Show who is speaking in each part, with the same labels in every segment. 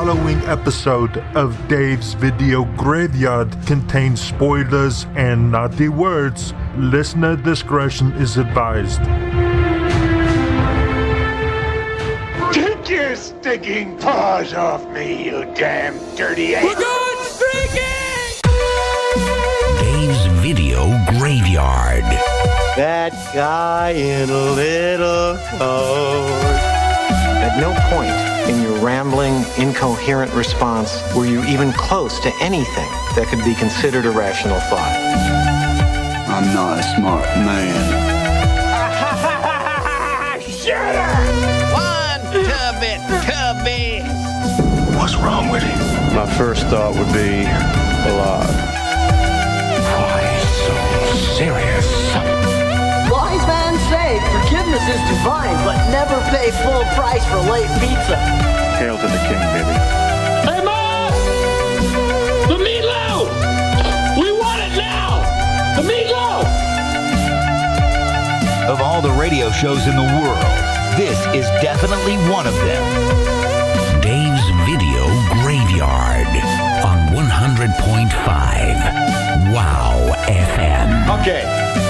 Speaker 1: following episode of Dave's Video Graveyard contains spoilers and naughty words. Listener discretion is advised.
Speaker 2: Take your stinking paws off me, you damn dirty ape!
Speaker 3: We're going streaking!
Speaker 4: Dave's Video Graveyard.
Speaker 5: That guy in a little coat. At no point in your rambling, incoherent response were you even close to anything that could be considered a rational thought.
Speaker 6: I'm not a smart man.
Speaker 2: Shut up!
Speaker 3: One tubby.
Speaker 6: What's wrong with him?
Speaker 7: My first thought would be alive.
Speaker 6: Why so serious?
Speaker 8: Wise man say forgiveness is divine, but never pay full price for late pizza.
Speaker 7: Hail to the king, baby.
Speaker 3: Hey, Mom! The meatloaf! We want it now! The meatloaf!
Speaker 4: Of all the radio shows in the world, this is definitely one of them. Dave's Video Graveyard on 100.5 WOWFM.
Speaker 9: Okay,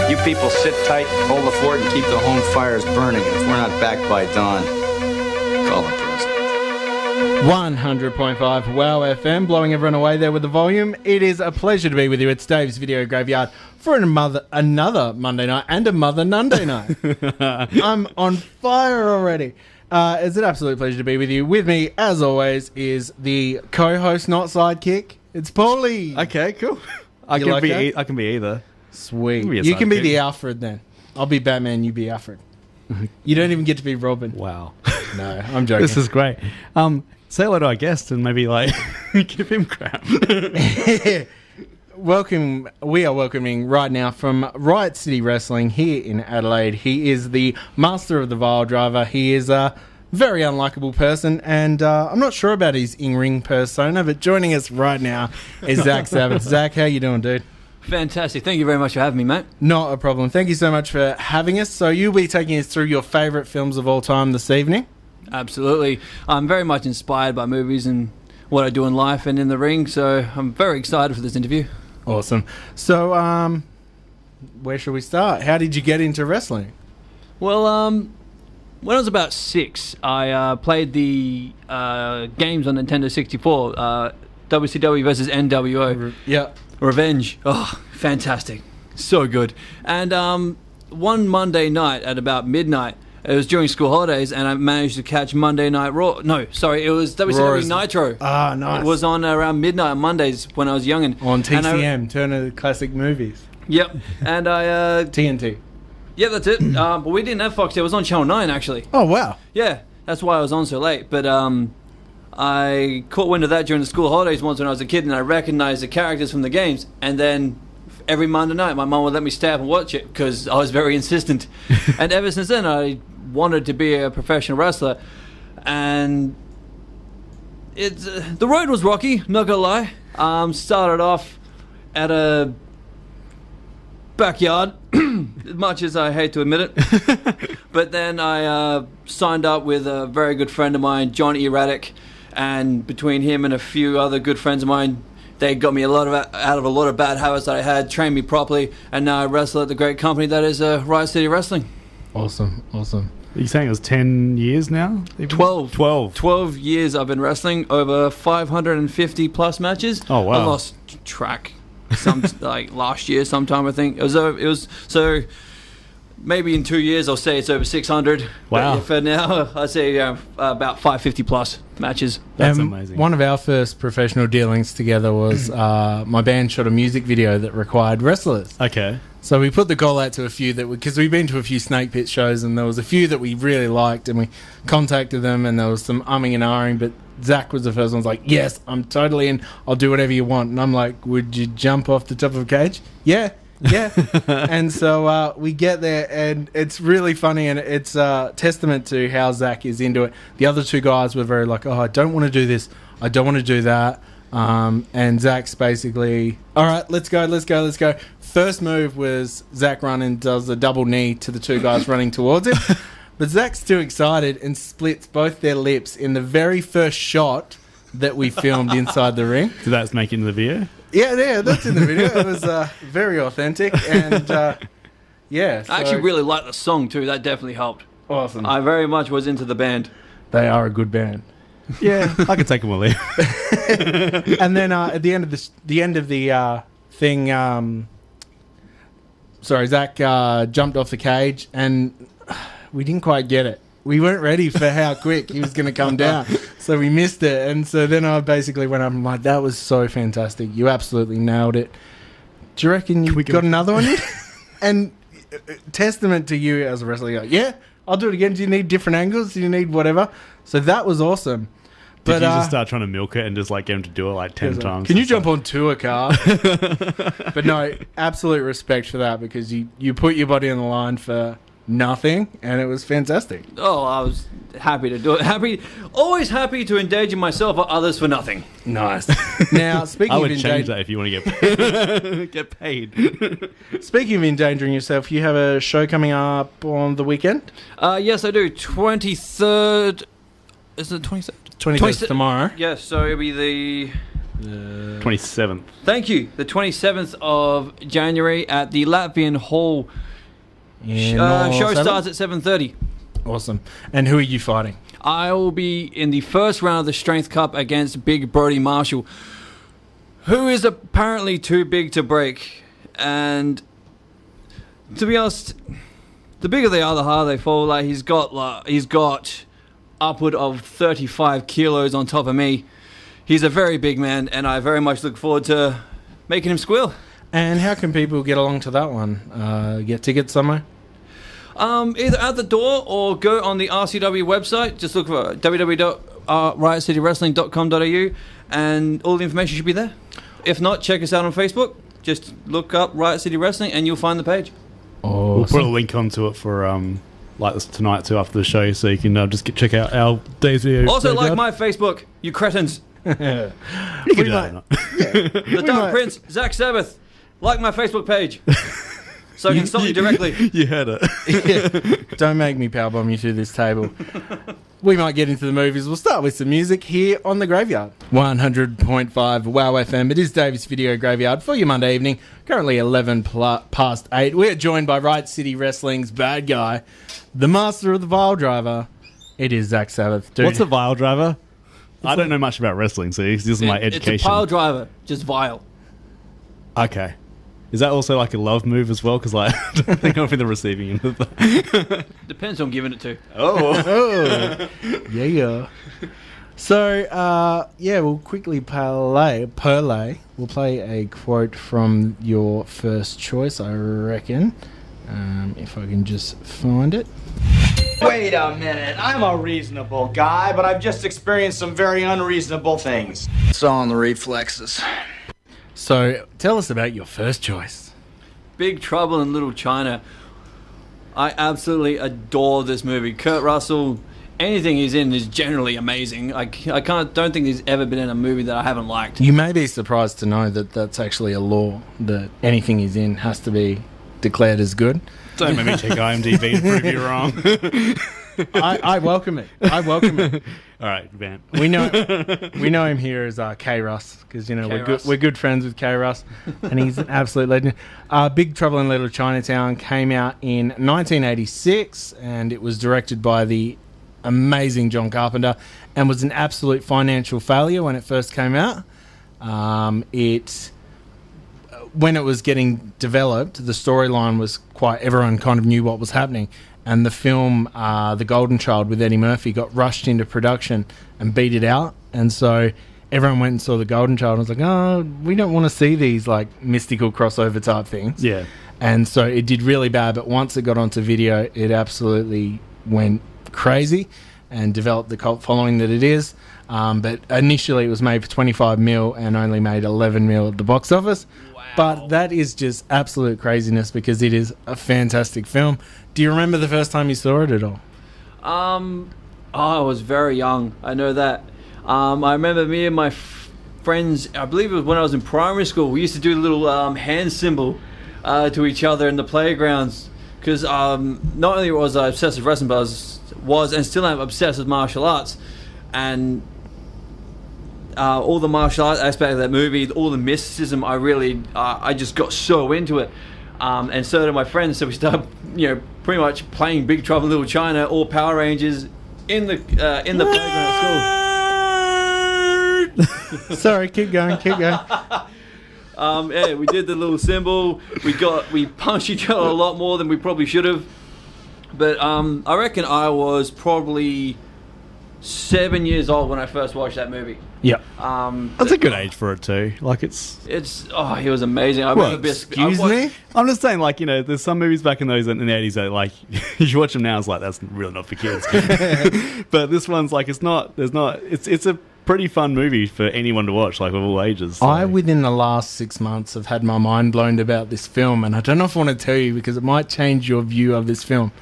Speaker 9: you people sit tight, hold the fort, and keep the home fires burning. And if we're not back by dawn, call it present.
Speaker 10: 100.5 WOW FM, blowing everyone away there with the volume. It is a pleasure to be with you. It's Dave's Video Graveyard for another Monday night and a Mother Nunday night. I'm on fire already. It's an absolute pleasure to be with you. With me, as always, is the co-host, not sidekick. It's Paulie.
Speaker 11: Okay, cool. I can be either.
Speaker 10: Sweet.
Speaker 11: Be
Speaker 10: You can be
Speaker 11: sidekick.
Speaker 10: the Alfred then. I'll be Batman, you be Alfred. You don't even get to be Robin.
Speaker 11: Wow.
Speaker 10: No, I'm joking.
Speaker 11: This is great. Say hello to our guest and maybe give him crap.
Speaker 10: We are welcoming right now from Riot City Wrestling here in Adelaide. He is the master of the Vile Driver. He is a very unlikable person, and I'm not sure about his in-ring persona, but joining us right now is Zak Sabbath. Zak, how you doing, dude?
Speaker 12: Fantastic. Thank you very much for having me, mate.
Speaker 10: Not a problem. Thank you so much for having us. So you'll be taking us through your favourite films of all time this evening?
Speaker 12: Absolutely. I'm very much inspired by movies and what I do in life and in the ring, so I'm very excited for this interview.
Speaker 10: Awesome. So, where should we start? How did you get into wrestling?
Speaker 12: Well, when I was about 6, I played the games on Nintendo 64, WCW versus NWO.
Speaker 10: Yeah.
Speaker 12: Revenge. Oh, fantastic. So good. And one Monday night at about midnight, it was during school holidays, and I managed to catch Monday Night Raw. No, sorry, it was WCW Nitro.
Speaker 10: Ah, nice.
Speaker 12: It was on around midnight on Mondays when I was young.
Speaker 10: On TCM, Turner Classic Movies.
Speaker 12: Yep. And I...
Speaker 10: TNT.
Speaker 12: Yeah, that's it. But we didn't have Fox. It was on Channel 9, actually.
Speaker 10: Oh, wow.
Speaker 12: Yeah, that's why I was on so late. But I caught wind of that during the school holidays once when I was a kid, and I recognized the characters from the games. And then every Monday night, my mum would let me stay up and watch it because I was very insistent. And ever since then, I wanted to be a professional wrestler. And the road was rocky, not gonna lie. Started off at a backyard, as much as I hate to admit it. But then I signed up with a very good friend of mine, John Erratic, and between him and a few other good friends of mine, they got me out of a lot of bad habits that I had, trained me properly, and now I wrestle at the great company that is Riot City Wrestling.
Speaker 10: Awesome.
Speaker 11: Are you saying it was 10 years now?
Speaker 12: 12.
Speaker 11: 12.
Speaker 12: 12 years I've been wrestling, over 550 plus matches.
Speaker 11: Oh, wow.
Speaker 12: I lost track like last year sometime, I think. It was so maybe in 2 years I'll say it's over 600.
Speaker 11: Wow.
Speaker 12: But for now, I'd say about 550 plus matches.
Speaker 11: That's amazing.
Speaker 10: One of our first professional dealings together was my band shot a music video that required wrestlers.
Speaker 11: Okay.
Speaker 10: So we put the call out to a few because we've been to a few Snake Pit shows, and there was a few that we really liked, and we contacted them, and there was some umming and ahhing, but Zach was the first one. Was like, yes, I'm totally in. I'll do whatever you want. And I'm like, would you jump off the top of a cage? Yeah. And so we get there, and it's really funny, and it's a testament to how Zach is into it. The other two guys were very like, oh, I don't want to do this. I don't want to do that. And Zach's basically, all right, let's go. First move was Zach running, does a double knee to the two guys running towards him. But Zach's too excited and splits both their lips in the very first shot that we filmed inside the ring.
Speaker 11: So that's making the video?
Speaker 10: Yeah, that's in the video. It was very authentic, and yeah. So
Speaker 12: I actually really liked the song too. That definitely helped.
Speaker 10: Awesome.
Speaker 12: I very much was into the band.
Speaker 10: They are a good band.
Speaker 11: Yeah, I could take them or leave.
Speaker 10: And then at the end of the thing, Zach jumped off the cage, and we didn't quite get it. We weren't ready for how quick he was going to come down, so we missed it. And so then I basically went up and like, that was so fantastic. You absolutely nailed it. Do you reckon you got another one yet? And testament to you as a wrestler. You're like, yeah, I'll do it again. Do you need different angles? Do you need whatever? So that was awesome.
Speaker 11: Did you just start trying to milk it and just like get him to do it like 10 times?
Speaker 10: Can you jump on tour, Carl? But no, absolute respect for that, because you put your body on the line for nothing, and it was fantastic.
Speaker 12: Oh, I was happy to do it. Always happy to endanger myself or others for nothing.
Speaker 10: Nice. Now, speaking
Speaker 11: I
Speaker 10: of
Speaker 11: would change that if you want to get paid.
Speaker 10: Speaking of endangering yourself, you have a show coming up on the weekend?
Speaker 12: Yes, I do. 23rd. Is it 23rd?
Speaker 10: 23rd tomorrow.
Speaker 12: Yes, so it'll be the
Speaker 11: 27th.
Speaker 12: Thank you. The 27th of January at the Latvian Hall. Show starts at 7:30.
Speaker 10: Awesome. And who are you fighting?
Speaker 12: I will be in the first round of the Strength Cup against Big Brody Marshall, who is apparently too big to break. And to be honest, the bigger they are, the harder they fall. Like he's got upward of 35 kilos on top of me. He's a very big man, and I very much look forward to making him squeal.
Speaker 10: And how can people get along to that one? Get tickets somewhere?
Speaker 12: Either at the door or go on the RCW website. Just look for www.riotcitywrestling.com.au and all the information should be there. If not, check us out on Facebook. Just look up Riot City Wrestling and you'll find the page.
Speaker 11: Awesome. We'll put a link onto it for like this tonight too after the show, so you can just check out our Dave's video.
Speaker 12: Also like my Facebook, you cretins.
Speaker 11: You can do that.
Speaker 12: The Dark Prince, Zak Sabbath. Like my Facebook page. So I can consult you directly.
Speaker 11: You heard it.
Speaker 10: Yeah. Don't make me powerbomb you through this table. We might get into the movies. We'll start with some music here on The Graveyard. 100.5 WOWFM. It is Dave's Video Graveyard for your Monday evening. Currently past 8. We're joined by Riot City Wrestling's bad guy, the master of the Vile Driver. It is Zak Sabbath. Dude.
Speaker 11: What's a Vile Driver? I don't know much about wrestling, so this is my education.
Speaker 12: It's a pile driver, just vile.
Speaker 11: Okay. Is that also like a love move as well? Because I don't think I'll be the receiving end of that.
Speaker 12: Depends who I'm giving it to.
Speaker 10: Oh. Yeah. So, we'll quickly parlay. We'll play a quote from your first choice, I reckon. If I can just find it.
Speaker 8: Wait a minute. I'm a reasonable guy, but I've just experienced some very unreasonable things.
Speaker 9: It's all in the reflexes.
Speaker 10: So, tell us about your first choice.
Speaker 12: Big Trouble in Little China. I absolutely adore this movie. Kurt Russell, anything he's in is generally amazing. I don't think he's ever been in a movie that I haven't liked.
Speaker 10: You may be surprised to know that that's actually a law, that anything he's in has to be declared as good.
Speaker 11: Don't make me check IMDb to prove you wrong.
Speaker 10: I welcome it.
Speaker 11: All right, Van.
Speaker 10: We know him here as K. Russ, because we're good friends with K. Russ, and he's an absolute legend. Big Trouble in Little Chinatown came out in 1986, and it was directed by the amazing John Carpenter, and was an absolute financial failure when it first came out. When it was getting developed, the storyline was everyone kind of knew what was happening. And the film, The Golden Child with Eddie Murphy, got rushed into production and beat it out. And so everyone went and saw The Golden Child and was like, oh, we don't want to see these like mystical crossover type things.
Speaker 11: Yeah.
Speaker 10: And so it did really bad. But once it got onto video, it absolutely went crazy and developed the cult following that it is. But initially it was made for 25 mil and only made 11 mil at the box office. Wow. But that is just absolute craziness because it is a fantastic film. Do you remember the first time you saw it at all?
Speaker 12: I was very young. I know that. I remember me and my friends, I believe it was when I was in primary school, we used to do a little hand symbol to each other in the playgrounds. Because not only was I obsessed with wrestling, but I was and still am obsessed with martial arts. And all the martial arts aspect of that movie, all the mysticism, I just got so into it. And so did my friends. So we started, pretty much playing Big Trouble in Little China or Power Rangers in the playground at school.
Speaker 10: Sorry, keep going.
Speaker 12: Yeah, we did the little symbol. We punched each other a lot more than we probably should have. But I reckon I was probably 7 years old when I first watched that movie.
Speaker 10: Yeah.
Speaker 11: That's a good age for it too. Like
Speaker 12: he was amazing.
Speaker 11: Excuse me? I'm just saying, like, there's some movies back in the 80s that, like, you watch them now, it's like, that's really not for kids. But this one's like, it's a pretty fun movie for anyone to watch, like, of all ages. So.
Speaker 10: I, within the last 6 months, have had my mind blown about this film, and I don't know if I want to tell you because it might change your view of this film.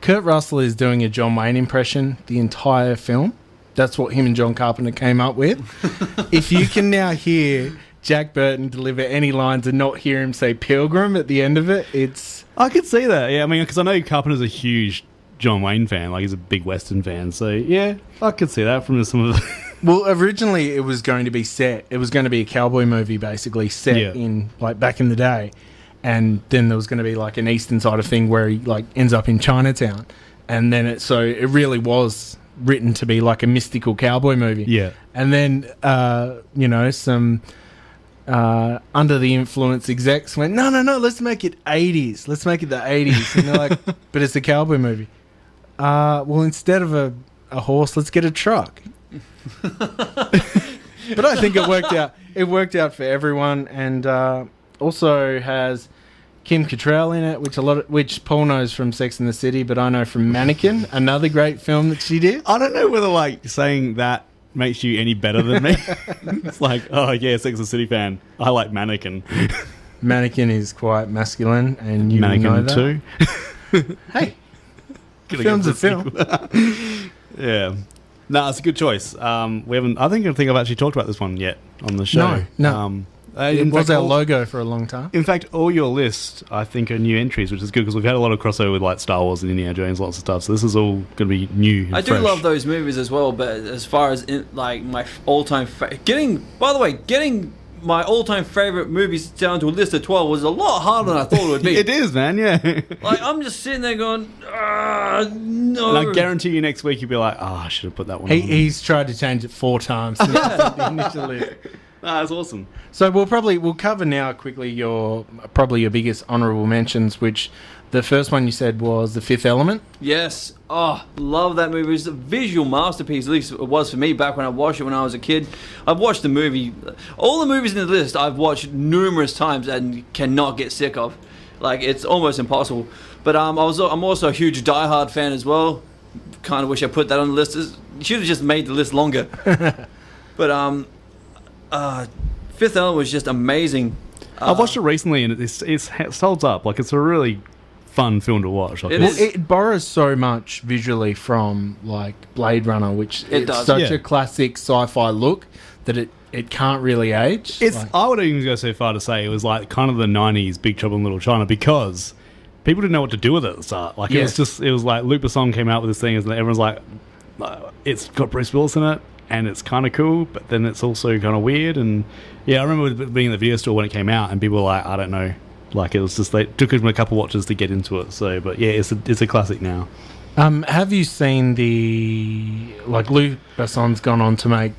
Speaker 10: Kurt Russell is doing a John Wayne impression the entire film. That's what him and John Carpenter came up with. If you can now hear Jack Burton deliver any lines and not hear him say Pilgrim at the end of it, it's...
Speaker 11: I could see that, yeah. I mean, because I know Carpenter's a huge John Wayne fan. Like, he's a big Western fan. So, yeah, I could see that from some of the...
Speaker 10: Well, originally it was going to be set... It was going to be a cowboy movie, basically, set in, like, back in the day. And then there was going to be, like, an eastern side of thing where he, like, ends up in Chinatown. And then it really was... written to be like a mystical cowboy movie.
Speaker 11: Yeah.
Speaker 10: And then, some under the influence execs went, no, let's make it 80s. Let's make it the 80s. And they're like, but it's a cowboy movie. Well, instead of a horse, let's get a truck. But I think it worked out. It worked out for everyone, and also has Kim Cattrall in it, which Paul knows from Sex and the City, but I know from Mannequin, another great film that she did.
Speaker 11: I don't know whether, like, saying that makes you any better than me. It's like, oh yeah, Sex and the City fan. I like Mannequin.
Speaker 10: Mannequin is quite masculine, and you
Speaker 11: Mannequin
Speaker 10: know that. 2. Hey, film's a film.
Speaker 11: Yeah. No, it's a good choice. I think I've actually talked about this one yet on the show.
Speaker 10: No. It was our logo for a long time.
Speaker 11: In fact, all your lists, I think, are new entries, which is good because we've had a lot of crossover with, like, Star Wars and Indiana Jones, lots of stuff. So this is all going to be new. And
Speaker 12: I
Speaker 11: fresh.
Speaker 12: do love those movies as well, but as far as my all-time getting my all-time favorite movies down to a list of 12 was a lot harder than I thought it would be.
Speaker 11: It is, man. Yeah.
Speaker 12: Like, I'm just sitting there going, no.
Speaker 11: And I guarantee you next week you'll be like, I should have put that one on.
Speaker 10: He's tried to change it 4 times since the initial list.
Speaker 11: That's awesome.
Speaker 10: So we'll cover now quickly your biggest honourable mentions, which the first one you said was The Fifth Element.
Speaker 12: Yes. Oh, love that movie. It's a visual masterpiece, at least it was for me back when I watched it when I was a kid. I've watched the movie, all the movies in the list I've watched numerous times and cannot get sick of. Like, it's almost impossible. But I'm also a huge Die Hard fan as well. Kind of wish I put that on the list. You should have just made the list longer. But Fifth Element was just amazing.
Speaker 11: I've watched it recently and it holds up. Like, it's a really fun film to watch. Like,
Speaker 10: it borrows so much visually from, like, Blade Runner, which is such a classic sci-fi look that it can't really age.
Speaker 11: I would even go so far to say it was like kind of the 90s Big Trouble in Little China, because people didn't know what to do with it at the start. Like, it was like Luc Besson came out with this thing and everyone's like, it's got Bruce Willis in it. And it's kind of cool, but then it's also kind of weird. And yeah, I remember being in the video store when it came out, and people were like, I don't know. Like, it was just, they took them a couple watches to get into it. So, but yeah, it's a classic now.
Speaker 10: Have you seen Luc Besson's gone on to make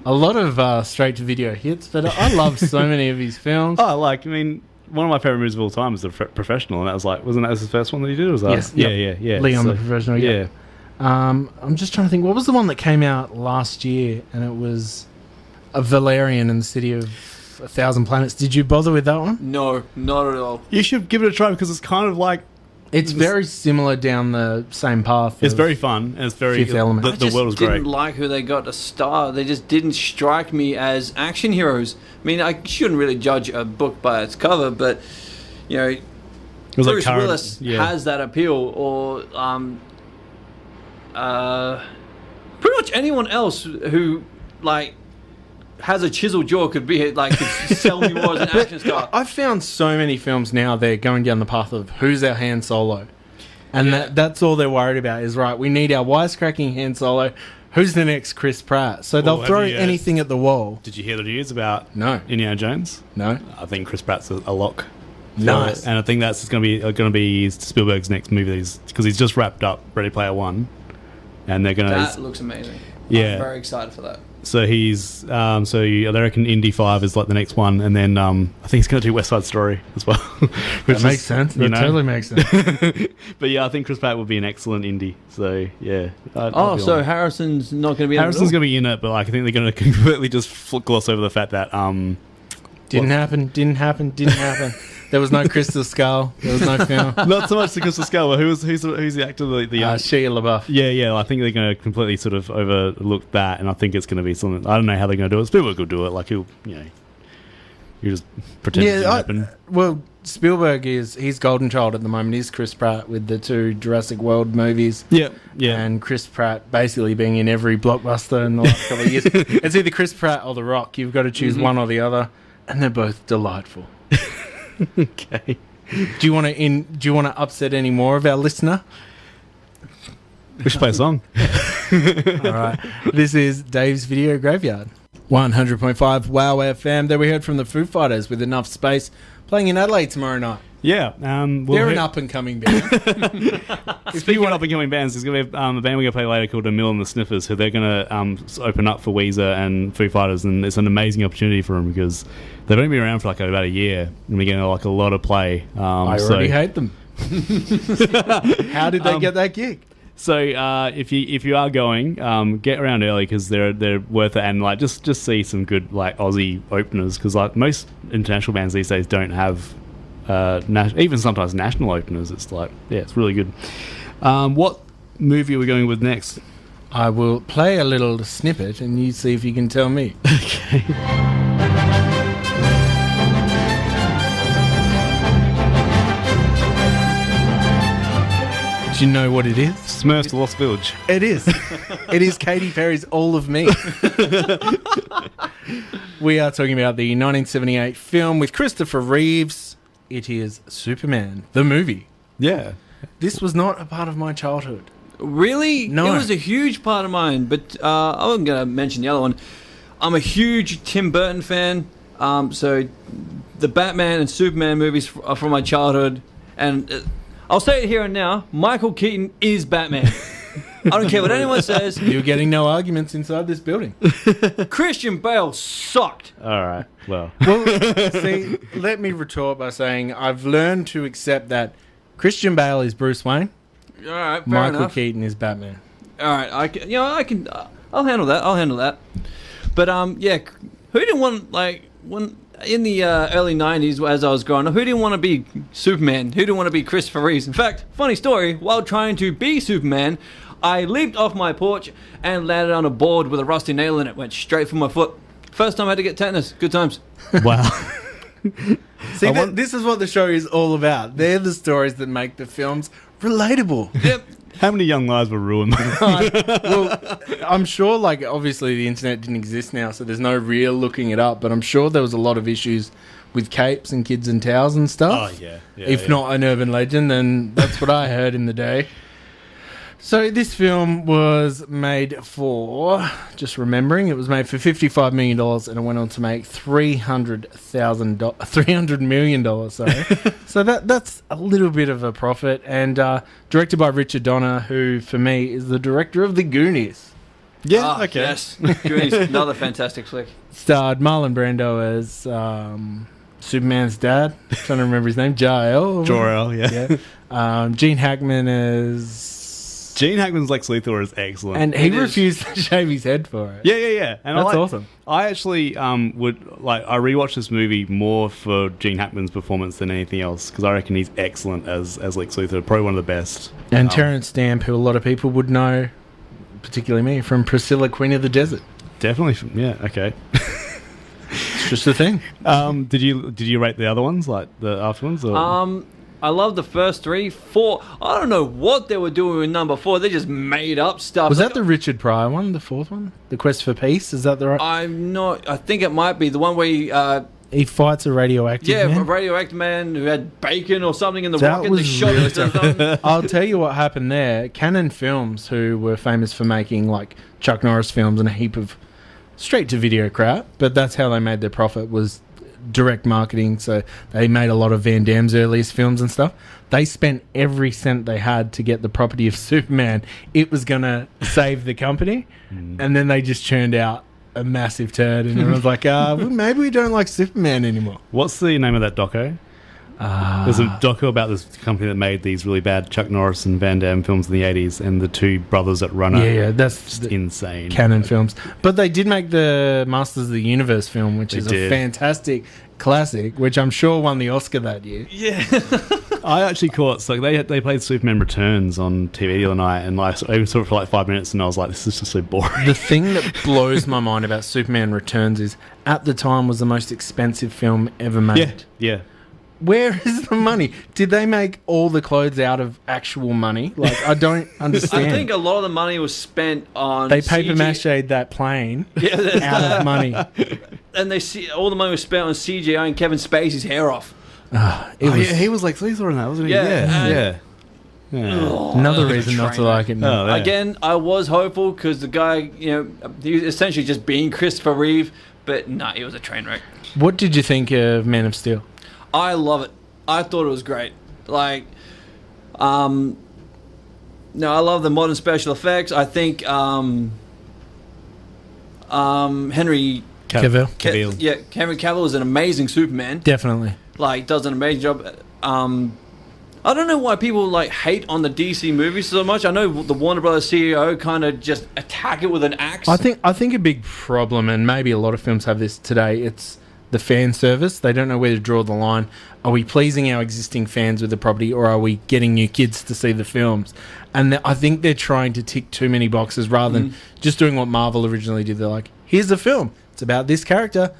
Speaker 10: a lot of straight-to-video hits, but I love so many of his films.
Speaker 11: One of my favourite movies of all time is The Professional, and that was like, wasn't that his first one that he did? Or was that?
Speaker 10: Yes.
Speaker 11: Yeah.
Speaker 10: Leon the Professional, yeah. I'm just trying to think, what was the one that came out last year, and it was a Valerian in the City of 1,000 Planets. Did you bother with that one?
Speaker 12: No, not at all.
Speaker 11: You should give it a try, because it's kind of like...
Speaker 10: It's very similar down the same path.
Speaker 11: It's very fun, and it's very...
Speaker 10: Fifth Element.
Speaker 11: The world is great.
Speaker 12: I didn't like who they got to star. They just didn't strike me as action heroes. I mean, I shouldn't really judge a book by its cover, but, Bruce Willis has that appeal, or... pretty much anyone else who, like, has a chiseled jaw could sell me more as an action star.
Speaker 10: I've found so many films now they're going down the path of who's our Han Solo, and that's all they're worried about is, right, we need our wisecracking Han Solo. who's the next Chris Pratt? So they'll
Speaker 11: Well,
Speaker 10: throw
Speaker 11: have you,
Speaker 10: anything at the wall.
Speaker 11: Did you hear the news about
Speaker 10: No.
Speaker 11: Indiana Jones?
Speaker 10: No.
Speaker 11: I think Chris Pratt's a lock.
Speaker 10: Nice.
Speaker 11: And I think that's going to be Spielberg's next movie because he's just wrapped up Ready Player One, and they're going to.
Speaker 12: That looks amazing.
Speaker 11: Yeah.
Speaker 12: I'm very excited for that.
Speaker 11: So he's they reckon Indy 5 is like the next one, and then I think he's going to do West Side Story as well.
Speaker 10: That makes sense. That totally makes sense.
Speaker 11: But yeah, I think Chris Pratt would be an excellent Indy. So yeah.
Speaker 12: So Harrison's not going to be.
Speaker 11: Harrison's going to be in it, but like I think they're going to completely just gloss over the fact that
Speaker 10: didn't happen. There was no Crystal Skull. There was no film.
Speaker 11: Not so much the Crystal Skull, but who's the actor? The
Speaker 10: Shia LaBeouf.
Speaker 11: Yeah. I think they're going to completely sort of overlook that, and I think it's going to be something. I don't know how they're going to do it. Spielberg will do it. Like you just pretend it didn't happen.
Speaker 10: Well, Spielberg he's golden child at the moment. He's Chris Pratt with the 2 Jurassic World movies.
Speaker 11: Yeah.
Speaker 10: And Chris Pratt basically being in every blockbuster in the last couple of years. It's either Chris Pratt or The Rock. You've got to choose one or the other, and they're both delightful.
Speaker 11: Okay.
Speaker 10: Do you want to upset any more of our listener?
Speaker 11: We should play a song.
Speaker 10: All right. This is Dave's Video Graveyard. 100.5 WOWFM. There we heard from the Foo Fighters with Enough Space playing in Adelaide tomorrow night.
Speaker 11: Yeah.
Speaker 10: They're an up-and-coming band.
Speaker 11: Speaking of up-and-coming bands, there's going to be a band we're going to play later called The Mill and the Sniffers, who they're going to open up for Weezer and Foo Fighters, and it's an amazing opportunity for them because they've only been around for like about a year, and we're getting like a lot of play.
Speaker 10: I already hate them. How did they get that gig?
Speaker 11: So if you are going, get around early because they're worth it, and like just see some good like Aussie openers because like most international bands these days don't have even sometimes national openers. It's like it's really good. What movie are we going with next?
Speaker 10: I will play a little snippet and you see if you can tell me.
Speaker 11: Okay.
Speaker 10: Do you know what it is?
Speaker 11: Smurfs to Lost Village.
Speaker 10: It is. It is Katy Perry's All of Me. We are talking about the 1978 film with Christopher Reeves. It is Superman, the movie.
Speaker 11: Yeah.
Speaker 10: This was not a part of my childhood.
Speaker 12: Really?
Speaker 10: No.
Speaker 12: It was a huge part of mine, but I wasn't going to mention the other one. I'm a huge Tim Burton fan, so the Batman and Superman movies are from my childhood, and I'll say it here and now, Michael Keaton is Batman. I don't care what anyone says.
Speaker 10: You're getting no arguments inside this building.
Speaker 12: Christian Bale sucked.
Speaker 11: All right. Well,
Speaker 10: see, let me retort by saying I've learned to accept that Christian Bale is Bruce Wayne.
Speaker 12: All right, fair
Speaker 10: Michael
Speaker 12: enough.
Speaker 10: Keaton is Batman.
Speaker 12: All right, I'll handle that. But who didn't want when in the early 90s as I was growing up, who didn't want to be Superman? Who didn't want to be Christopher Reeves? In fact, funny story, while trying to be Superman, I leaped off my porch and landed on a board with a rusty nail in it. Went straight for my foot. First time I had to get tetanus. Good times.
Speaker 11: Wow.
Speaker 10: See, this is what the show is all about. They're the stories that make the films relatable.
Speaker 12: Yep.
Speaker 11: How many young lives were ruined?
Speaker 10: Well, I'm sure, like, obviously the internet didn't exist now, so there's no real looking it up, but I'm sure there was a lot of issues with capes and kids and towels and stuff.
Speaker 11: Oh, yeah.
Speaker 10: If not an urban legend, then that's what I heard in the day. So this film was made for, just remembering, it was made for $55 million and it went on to make $300 million. Sorry. So that's a little bit of a profit. And directed by Richard Donner, who for me is the director of The Goonies.
Speaker 11: Yeah, okay.
Speaker 12: Yes. Goonies, another fantastic flick.
Speaker 10: Starred Marlon Brando as Superman's dad. I'm trying to remember his name.
Speaker 11: Jor-El, yeah.
Speaker 10: Gene Hackman as...
Speaker 11: Gene Hackman's Lex Luthor is excellent.
Speaker 10: And he refused to shave his head for it.
Speaker 11: Yeah. And
Speaker 10: that's awesome.
Speaker 11: I actually I rewatched this movie more for Gene Hackman's performance than anything else because I reckon he's excellent as Lex Luthor, probably one of the best.
Speaker 10: And Terrence Stamp, who a lot of people would know, particularly me, from Priscilla, Queen of the Desert.
Speaker 11: Definitely, yeah, okay.
Speaker 10: It's just a thing.
Speaker 11: Did you rate the other ones, like the after ones? Or?
Speaker 12: I love the first 3, 4. I don't know what they were doing with number 4. They just made up stuff.
Speaker 10: Was that the Richard Pryor one, the fourth one? The Quest for Peace? Is that the right?
Speaker 12: I'm not. I think it might be the one where
Speaker 10: He fights a radioactive man.
Speaker 12: a radioactive man who had bacon or something in the
Speaker 10: That
Speaker 12: rocket.
Speaker 10: was
Speaker 12: They shot
Speaker 10: really
Speaker 12: it or something.
Speaker 10: I'll tell you what happened there. Canon Films, who were famous for making like Chuck Norris films and a heap of straight-to-video crap, but that's how they made their profit, was direct marketing. So they made a lot of Van Damme's earliest films and stuff. They spent every cent they had to get the property of Superman. It was going to save the company, and then they just churned out a massive turd, and everyone's like, well, maybe we don't like Superman anymore.
Speaker 11: What's the name of that doco? There's a doco about this company that made these really bad Chuck Norris and Van Damme films in the 80s, and the two brothers that run it.
Speaker 10: Yeah, that's
Speaker 11: just insane.
Speaker 10: Canon Films. But they did make the Masters of the Universe film, which is a fantastic classic, which I'm sure won the Oscar that year.
Speaker 12: Yeah.
Speaker 11: I actually caught, so they played Superman Returns on TV the other night, and I saw it for like 5 minutes, and I was like, this is just so boring.
Speaker 10: The thing that blows my mind about Superman Returns is, at the time, was the most expensive film ever made.
Speaker 11: Yeah.
Speaker 10: Where is the money? Did they make all the clothes out of actual money? Like, I don't understand.
Speaker 12: I think a lot of the money was spent on.
Speaker 10: They paper mache'd that plane out of money.
Speaker 12: And all the money was spent on CGI and Kevin Spacey's hair off.
Speaker 11: He was like Caesar in that, wasn't he? Yeah.
Speaker 10: Another reason not to like it now.
Speaker 12: Again, I was hopeful because the guy, he was essentially just being Christopher Reeve, but he was a train wreck.
Speaker 10: What did you think of Man of Steel?
Speaker 12: I love it. I thought it was great. Like, I love the modern special effects. I think Henry
Speaker 10: Cavill.
Speaker 12: Henry Cavill is an amazing Superman.
Speaker 10: Definitely.
Speaker 12: Like, does an amazing job. I don't know why people hate on the DC movies so much. I know the Warner Brothers CEO kind of just attack it with an axe.
Speaker 10: I think a big problem, and maybe a lot of films have this today, it's the fan service. They don't know where to draw the line. Are we pleasing our existing fans with the property, or are we getting new kids to see the films? And I think they're trying to tick too many boxes rather than just doing what Marvel originally did. They're like, here's a film. It's about this character.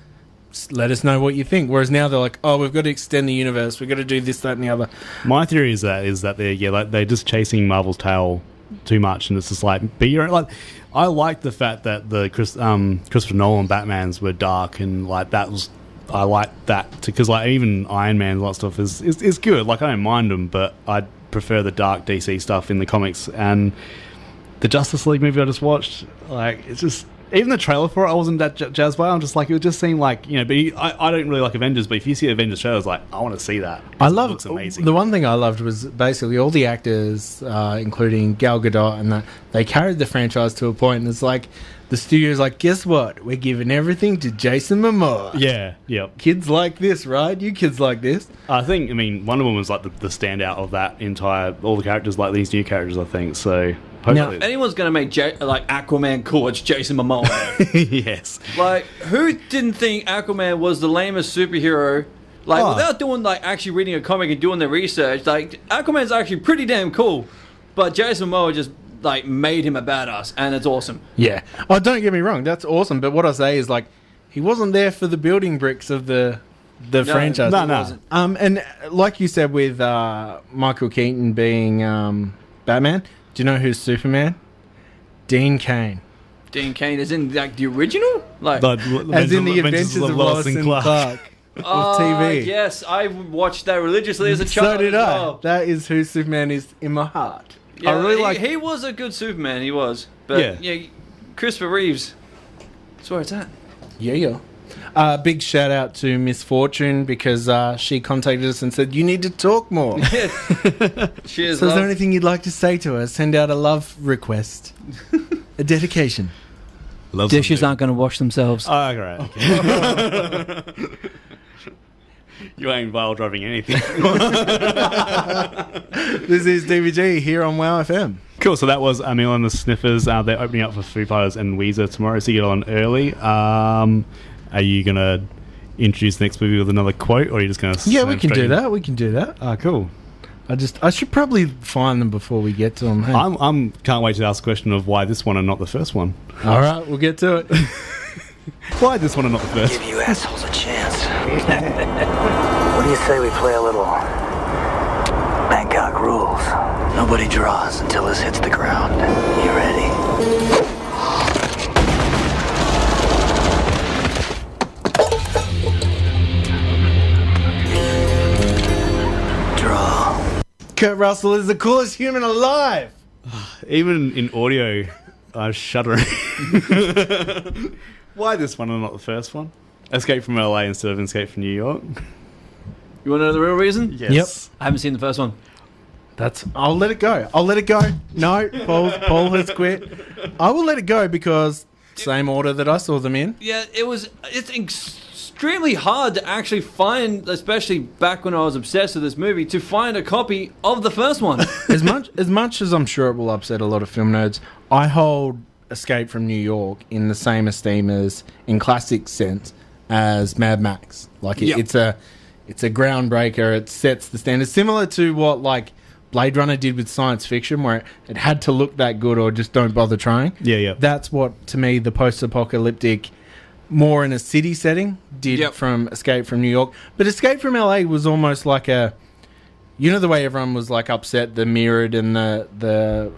Speaker 10: Let us know what you think. Whereas now they're like, we've got to extend the universe. We've got to do this, that, and the other.
Speaker 11: My theory is that they're just chasing Marvel's tail too much, and it's just like, be your own. Like, I like the fact that the Christopher Nolan Batmans were dark, and I like that because even Iron Man and a lot of stuff is good. Like, I don't mind them, but I prefer the dark DC stuff in the comics. And the Justice League movie I just watched, it's just, even the trailer for it, I wasn't that jazzed by. I'm just like, it just seemed like, but I don't really like Avengers, but if you see Avengers trailer, I want to see that. It looks amazing.
Speaker 10: The one thing I loved was basically all the actors, including Gal Gadot, and that they carried the franchise to a point, and it's like, the studio's like, guess what? We're giving everything to Jason Momoa.
Speaker 11: Yeah, yep.
Speaker 10: Kids like this, right? You kids like this.
Speaker 11: I think, Wonder Woman was like the standout of that entire, all the characters, like these new characters, I think. So, hopefully.
Speaker 12: Now, if anyone's going to make Aquaman cool, it's Jason Momoa.
Speaker 11: Yes.
Speaker 12: Who didn't think Aquaman was the lamest superhero? Without doing, actually reading a comic and doing the research, Aquaman's actually pretty damn cool. But Jason Momoa just made him a badass, and it's awesome.
Speaker 10: Yeah. Oh, don't get me wrong, that's awesome. But what I say is, he wasn't there for the building bricks of the franchise.
Speaker 11: No.
Speaker 10: And like you said with Michael Keaton being Batman, do you know who's Superman? Dean Cain.
Speaker 12: Dean Cain is in the original,
Speaker 10: as in the Adventures of Lois and Clark. Of TV.
Speaker 12: Yes, I watched that religiously as a child.
Speaker 10: So did I.
Speaker 12: Well.
Speaker 10: That is who Superman is in my heart.
Speaker 12: Yeah, I really he was a good Superman, he was. But yeah, Christopher Reeves, that's where it's at.
Speaker 10: Yeah. Big shout out to Miss Fortune because she contacted us and said, you need to talk more.
Speaker 12: Cheers.
Speaker 10: So is there anything you'd like to say to us? Send out a love request. A dedication.
Speaker 12: Dishes aren't going to wash themselves.
Speaker 11: Oh, great. Okay. You ain't while driving anything.
Speaker 10: This is DVG here on WOWFM.
Speaker 11: Cool, so that was Emil and the Sniffers. They're opening up for Foo Fighters and Weezer tomorrow, so you get on early. Are you going to introduce the next movie with another quote, or are you just going to...
Speaker 10: Yeah, we can do that. We can do that.
Speaker 11: Cool.
Speaker 10: I should probably find them before we get to them. Hey?
Speaker 11: I'm can't wait to ask the question of why this one and not the first one.
Speaker 10: All right, we'll get to it.
Speaker 11: Why this one and not the first?
Speaker 13: Give you assholes a chance. What do you say we play a little Bangkok rules? Nobody draws until this hits the ground. You ready?
Speaker 10: Kurt Russell is the coolest human alive.
Speaker 11: Even in audio, I was shuddering. Why this one and not the first one? Escape from LA instead of Escape from New York.
Speaker 12: You want to know the real reason?
Speaker 11: Yes.
Speaker 10: Yep.
Speaker 12: I haven't seen the first one.
Speaker 10: I'll let it go. No, Paul has quit. I will let it go because same order that I saw them in.
Speaker 12: Yeah, it's extremely hard to actually find, especially back when I was obsessed with this movie, to find a copy of the first one.
Speaker 10: As much as I'm sure it will upset a lot of film nerds, I hold Escape from New York in the same esteem as, in classic sense, as Mad Max. Like it's a groundbreaker. It sets the standard, similar to what like Blade Runner did with science fiction, where it had to look that good or just don't bother trying.
Speaker 11: Yeah.
Speaker 10: That's what, to me, the post-apocalyptic, more in a city setting, did from Escape from New York. But Escape from LA was almost like a... You know the way everyone was like upset, the mirrored and the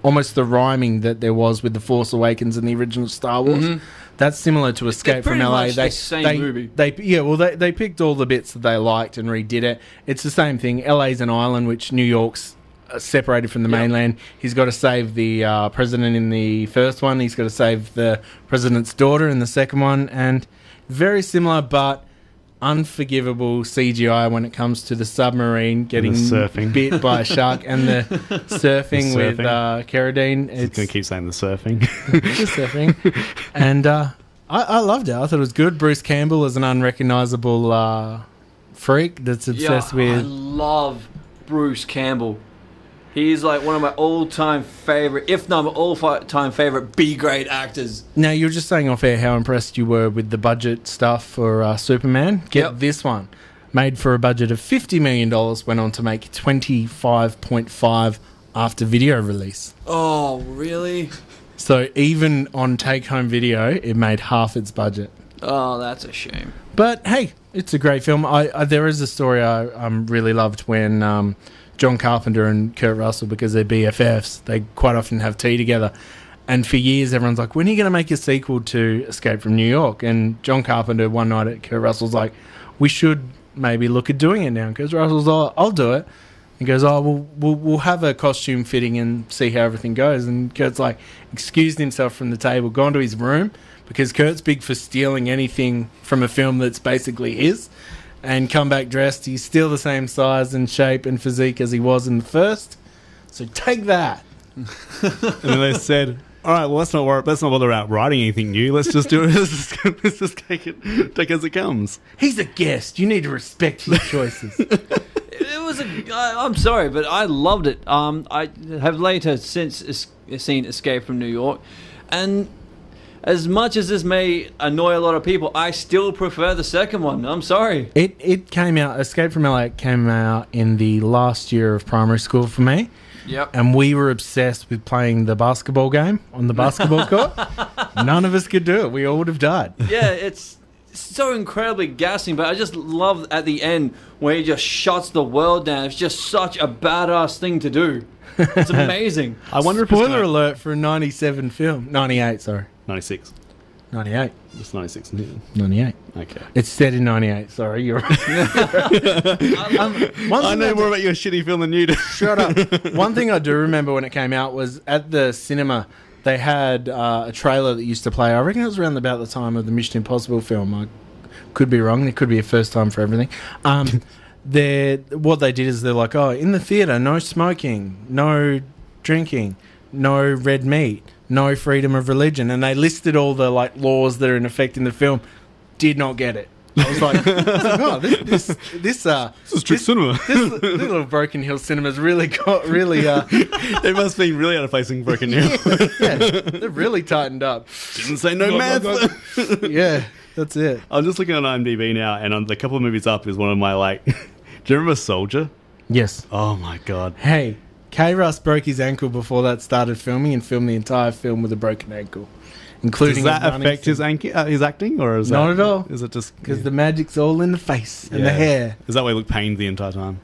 Speaker 10: almost the rhyming that there was with The Force Awakens and the original Star Wars? Mm-hmm. That's similar to Escape from LA.
Speaker 12: Much the same movie.
Speaker 10: They picked all the bits that they liked and redid it. It's the same thing. LA's an island, which New York's separated from the mainland. He's got to save the president in the first one. He's got to save the president's daughter in the second one. And very similar, but unforgivable CGI when it comes to the submarine getting bit by a shark and the surfing with Carradine.
Speaker 11: It's going to keep saying the surfing.
Speaker 10: The surfing. And I loved it. I thought it was good. Bruce Campbell is an unrecognisable freak that's obsessed with...
Speaker 12: I love Bruce Campbell. He's like one of my all-time favourite, if not my all-time favourite B-grade actors.
Speaker 10: Now, you were just saying off air how impressed you were with the budget stuff for Superman. Get this one. Made for a budget of $50 million, went on to make 25.5 after video release.
Speaker 12: Oh, really?
Speaker 10: So even on take-home video, it made half its budget.
Speaker 12: Oh, that's a shame.
Speaker 10: But, hey, it's a great film. There is a story I really loved when... John Carpenter and Kurt Russell, because they're BFFs, they quite often have tea together. And for years, everyone's like, when are you going to make a sequel to Escape from New York? And John Carpenter, one night at Kurt Russell's like, we should maybe look at doing it now. And Kurt Russell's like, I'll do it. He goes, we'll have a costume fitting and see how everything goes. And Kurt's like, excused himself from the table, gone to his room, because Kurt's big for stealing anything from a film that's basically his. And come back dressed. He's still the same size and shape and physique as he was in the first. So take that.
Speaker 11: And then they said, all right, well, let's not bother about writing anything new. Let's just do it. Let's just take it as it comes.
Speaker 10: He's a guest. You need to respect his choices.
Speaker 12: It was I'm sorry, but I loved it. I have later since seen Escape from New York. And... as much as this may annoy a lot of people, I still prefer the second one. I'm sorry.
Speaker 10: It came out, Escape from LA came out in the last year of primary school for me.
Speaker 12: Yep.
Speaker 10: And we were obsessed with playing the basketball game on the basketball court. None of us could do it. We all would have died.
Speaker 12: Yeah, it's so incredibly gassing, but I just love at the end where he just shuts the world down. It's just such a badass thing to do. It's amazing.
Speaker 11: I wonder if
Speaker 10: Spoiler alert for a 97 film. 98, sorry.
Speaker 11: 96.
Speaker 10: 98.
Speaker 11: It's 96, isn't it?
Speaker 10: 98.
Speaker 11: Okay.
Speaker 10: It's set in 98. Sorry, you're right.
Speaker 11: I know more about your shitty film than you do.
Speaker 10: Shut up. One thing I do remember when it came out was at the cinema, they had a trailer that used to play. I reckon it was around about the time of the Mission Impossible film. I could be wrong. It could be a first time for everything. What they did is they're like, oh, in the theatre, no smoking, no drinking, no red meat, no freedom of religion, and they listed all the like laws that are in effect in the film. Did not get it. I was like, oh, this
Speaker 11: is true cinema.
Speaker 10: This little Broken Hill cinema's really got
Speaker 11: They must have been really out of place in Broken Hill.
Speaker 10: Yeah, they've really tightened up.
Speaker 11: Didn't say no math.
Speaker 10: Yeah, that's it.
Speaker 11: I'm just looking on IMDb now, and on the couple of movies up is one of my like. Do you remember Soldier?
Speaker 10: Yes.
Speaker 11: Oh my god.
Speaker 10: Hey. K-Russ broke his ankle before that started filming and filmed the entire film with a broken ankle, including.
Speaker 11: Does that affect his acting, or is
Speaker 10: not at all?
Speaker 11: Is it just
Speaker 10: because the magic's all in the face and the hair?
Speaker 11: Is that why he looked pained the entire time?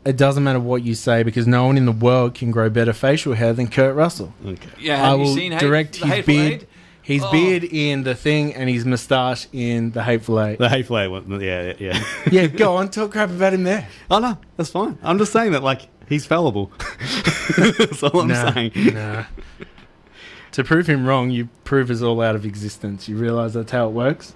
Speaker 10: It doesn't matter what you say because no one in the world can grow better facial hair than Kurt Russell.
Speaker 11: Okay.
Speaker 12: Yeah, have you seen
Speaker 10: direct his beard. His beard in The Thing and his moustache in The Hateful Eight.
Speaker 11: The Hateful Eight one, yeah.
Speaker 10: Yeah, go on, talk crap about him there.
Speaker 11: Oh, no, that's fine. I'm just saying that, like, he's fallible. That's all I'm saying.
Speaker 10: Nah. To prove him wrong, you prove us all out of existence. You realise that's how it works?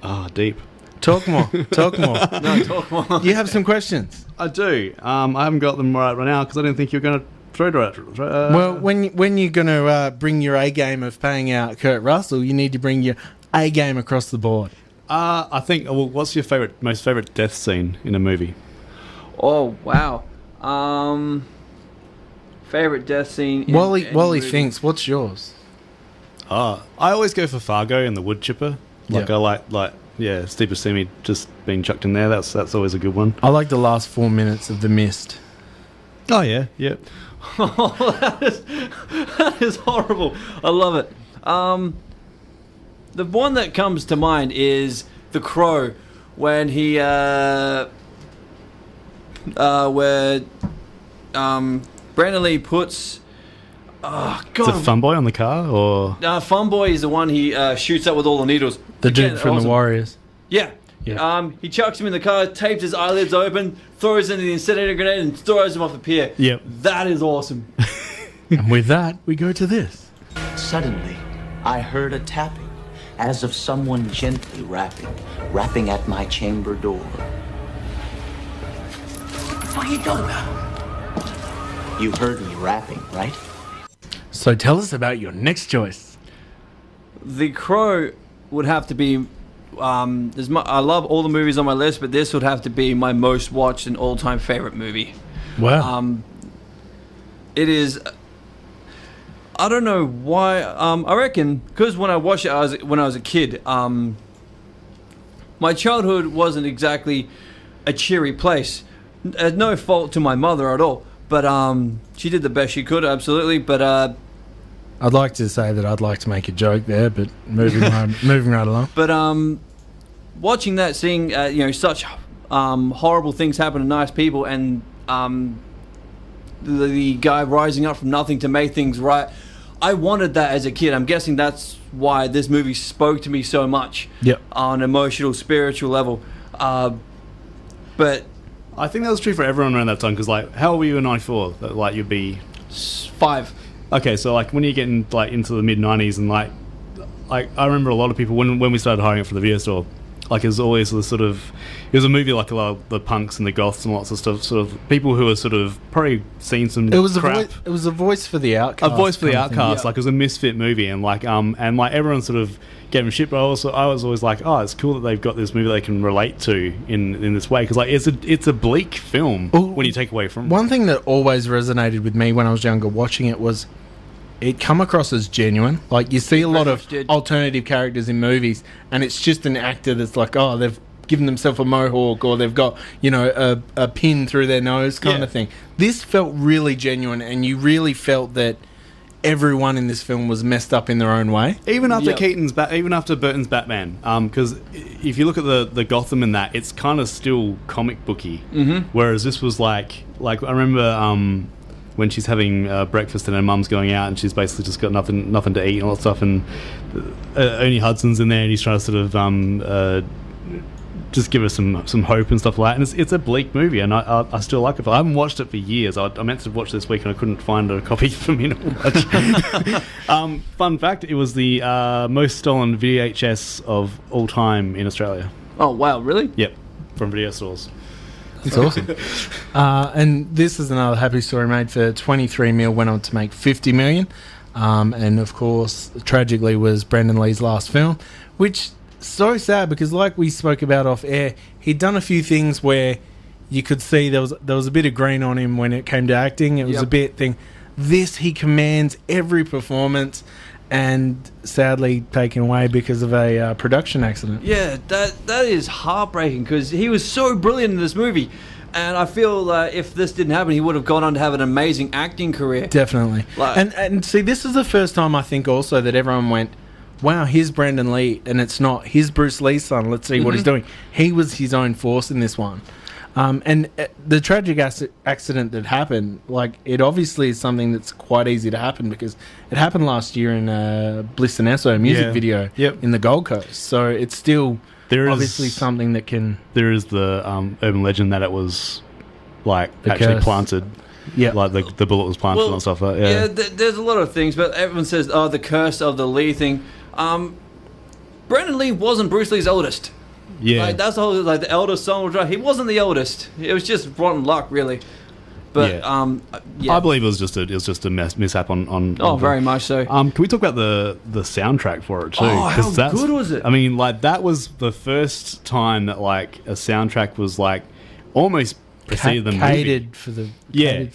Speaker 11: Oh, deep.
Speaker 10: Talk more. Talk more.
Speaker 12: No, talk more.
Speaker 10: You have some questions?
Speaker 11: I do. I haven't got them right now because I didn't think you were going to throw
Speaker 10: well, when you're going to bring your A game of paying out Kurt Russell, you need to bring your A game across the board.
Speaker 11: I think. Well, what's your most favorite death scene in a movie?
Speaker 12: Oh wow. Favorite death scene.
Speaker 10: While he thinks, what's yours?
Speaker 11: I always go for Fargo and the wood chipper. Like I like Steve Buscemi just being chucked in there. That's always a good one.
Speaker 10: I like the last 4 minutes of The Mist.
Speaker 11: Oh yeah, yeah.
Speaker 12: Oh, that is horrible. I love it. The one that comes to mind is The Crow, when he where Brandon Lee puts. Oh God!
Speaker 11: Is it Fun Boy on the car or?
Speaker 12: Fun Boy is the one he shoots at with all the needles.
Speaker 10: The dude from The Warriors.
Speaker 12: Yeah. He chucks him in the car, tapes his eyelids open, throws in the incendiary grenade, and throws him off the pier.
Speaker 11: Yep.
Speaker 12: That is awesome.
Speaker 10: And with that, we go to this.
Speaker 13: Suddenly, I heard a tapping, as of someone gently rapping at my chamber door. What are you talking about? You heard me rapping, right?
Speaker 10: So tell us about your next choice.
Speaker 12: The Crow would have to be. I love all the movies on my list, but this would have to be my most watched and all-time favorite movie.
Speaker 10: Wow.
Speaker 12: It is. I don't know why. I reckon because when I watched it when I was a kid, my childhood wasn't exactly a cheery place. No fault to my mother at all, but she did the best she could, absolutely. But
Speaker 10: I'd like to say that I'd like to make a joke there, but moving right along.
Speaker 12: But watching that, seeing such horrible things happen to nice people, and the guy rising up from nothing to make things right, I wanted that as a kid. I'm guessing that's why this movie spoke to me so much.
Speaker 10: Yep.
Speaker 12: On an emotional, spiritual level. But
Speaker 11: I think that was true for everyone around that time. Because how old were you in '94? Like you'd be
Speaker 12: 5.
Speaker 11: Okay, so when you get into the mid '90s and I remember a lot of people when we started hiring it for the video store, it was always it was a movie like a lot of the punks and the goths and lots of stuff, sort of people who were sort of probably seen some crap.
Speaker 10: It was a voice for the outcast.
Speaker 11: A voice for the outcast, it was a misfit movie, and everyone sort of gave him shit. But I was always like, oh, it's cool that they've got this movie they can relate to in this way, because it's a bleak film when you take away from
Speaker 10: one thing that always resonated with me when I was younger watching it was. It come across as genuine. You see a lot of alternative characters in movies, and it's just an actor that's they've given themselves a mohawk, or they've got a pin through their nose kind of thing. This felt really genuine, and you really felt that everyone in this film was messed up in their own way.
Speaker 11: Even after even after Burton's Batman, because if you look at the Gotham in that, it's kind of still comic booky.
Speaker 12: Mm-hmm.
Speaker 11: Whereas this was like I remember. When she's having breakfast and her mum's going out and she's basically just got nothing to eat and all that stuff, and Ernie Hudson's in there and he's trying to sort of just give her some hope and stuff like that. And it's a bleak movie, and I still like it. I haven't watched it for years. I meant to watch this week and I couldn't find a copy for me to watch. Fun fact, it was the most stolen VHS of all time in Australia.
Speaker 12: Oh wow, really?
Speaker 11: Yep, from video stores.
Speaker 10: It's awesome. And this is another happy story made for 23 mil, went on to make 50 million. And of course, tragically, was Brandon Lee's last film, which so sad because like we spoke about off air, he'd done a few things where you could see there was a bit of green on him when it came to acting. It was a bit thing. This, he commands every performance, and sadly taken away because of a production accident.
Speaker 12: Yeah, that is heartbreaking because he was so brilliant in this movie, and I feel if this didn't happen, he would have gone on to have an amazing acting career.
Speaker 10: Definitely. And see, this is the first time I think also that everyone went, wow, here's Brandon Lee, and it's not, here's Bruce Lee's son, let's see what he's doing. He was his own force in this one. And the tragic accident that happened, like, it obviously is something that's quite easy to happen because it happened last year in a Bliss and Esso music video in the Gold Coast. So it's still obviously something that can...
Speaker 11: There is the urban legend that it was, like,
Speaker 10: The
Speaker 11: actually
Speaker 10: curse.
Speaker 11: planted. Yeah. Like, the bullet was planted and stuff like that.
Speaker 12: Yeah, there's a lot of things, but everyone says, the curse of the Lee thing. Brandon Lee wasn't Bruce Lee's eldest.
Speaker 11: Yeah.
Speaker 12: Like, that's the whole, like, the eldest son was right. He wasn't the eldest. It was just rotten luck, really. But,
Speaker 11: I believe it was just a mishap on
Speaker 12: very much so.
Speaker 11: Can we talk about the soundtrack for it too?
Speaker 12: Oh, how
Speaker 11: 'Cause that's-
Speaker 12: good was it?
Speaker 11: I mean, like, that was the first time that, like, a soundtrack was, like, almost preceded the movie.
Speaker 10: Catered for the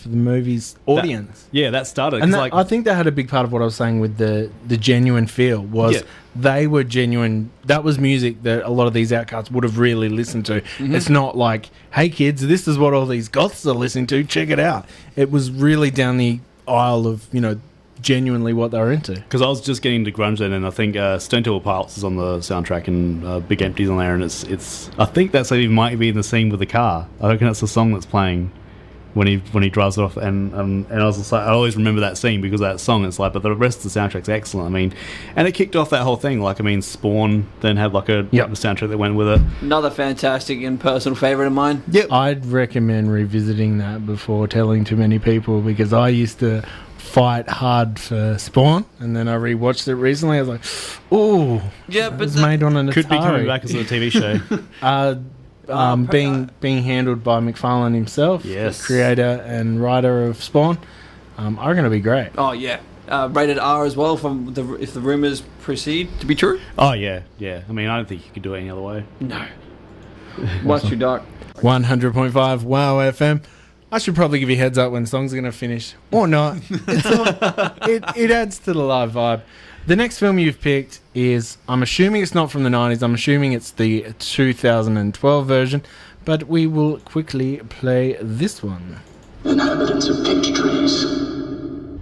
Speaker 10: movie's audience.
Speaker 11: That started.
Speaker 10: And
Speaker 11: 'cause, like,
Speaker 10: I think that had a big part of what I was saying with the genuine feel was they were genuine. That was music that a lot of these outcasts would have really listened to. It's not like, hey kids, this is what all these goths are listening to, check it out. It was really down the aisle of, genuinely what they were into.
Speaker 11: Because I was just getting into grunge then, and I think Stone Temple Pilots is on the soundtrack, and Big Empty's on there, and it's. I think that's even might be in the scene with the car. I reckon that's the song that's playing when he drives off, and I was just like, I always remember that scene because of that song. It's like, but the rest of the soundtrack's excellent. I mean, and it kicked off that whole thing. Like, I mean, Spawn then had like a soundtrack that went with it.
Speaker 12: Another fantastic and personal favourite of mine.
Speaker 10: Yep, I'd recommend revisiting that before telling too many people because I used to fight hard for Spawn, and then I rewatched it recently. I was like, "Ooh,
Speaker 12: yeah,
Speaker 10: but
Speaker 12: it
Speaker 10: was made on an
Speaker 11: could
Speaker 10: Atari.
Speaker 11: be coming back as a TV show."
Speaker 10: Being handled by McFarlane himself, the creator and writer of Spawn, are going to be great.
Speaker 12: Oh yeah, rated R as well. If the rumors proceed to be true.
Speaker 11: Oh yeah. I mean, I don't think you could do it any other way.
Speaker 12: No. Much too dark.
Speaker 10: 100.5 WOW FM. I should probably give you a heads up when songs are going to finish or not. It adds to the live vibe. The next film you've picked is, I'm assuming it's not from the 90s, I'm assuming it's the 2012 version, but we will quickly play this one.
Speaker 14: Inhabitants of Peach Trees.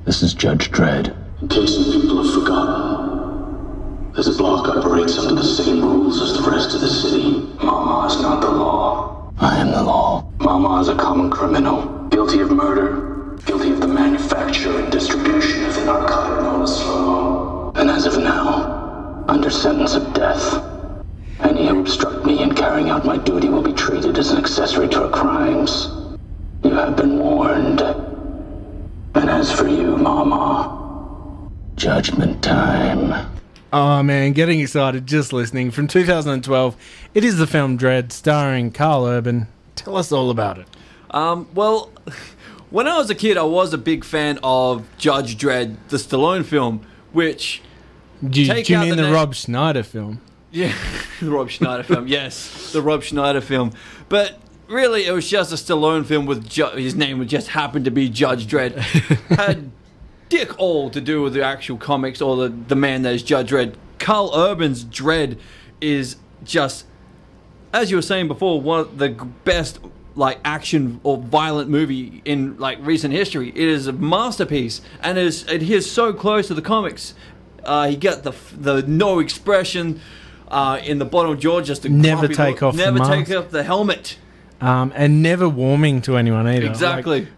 Speaker 14: This is Judge Dredd. In case some people have forgotten, this block operates under the same rules as the rest of the city. Mama is not the law. I am the law. Mama is a common criminal, guilty of murder, guilty of the manufacture and distribution of the narcotic known as slow-mo. And as of now, under sentence of death. Any who obstruct me in carrying out my duty will be treated as an accessory to her crimes. You have been warned. And as for you, Mama, judgment time.
Speaker 10: Oh man, getting excited just listening. From 2012, it is the film Dredd, starring Carl Urban. Tell us all about it.
Speaker 12: Well, when I was a kid, I was a big fan of Judge Dredd, the Stallone film, which...
Speaker 10: Do you mean the Rob Schneider film?
Speaker 12: Yeah, the Rob Schneider film, yes. The Rob Schneider film. But really, it was just a Stallone film with... his name would just happen to be Judge Dredd. Had dick all to do with the actual comics or the man that is Judge Dredd. Carl Urban's Dredd is just, as you were saying before, one of the best like action or violent movie in like recent history. It is a masterpiece, and it adheres so close to the comics. He got the no expression in the bottom jaw, just a
Speaker 10: never take
Speaker 12: look.
Speaker 10: off
Speaker 12: Never
Speaker 10: the
Speaker 12: take
Speaker 10: mask.
Speaker 12: off the helmet.
Speaker 10: And never warming to anyone either.
Speaker 12: Exactly.
Speaker 10: Like,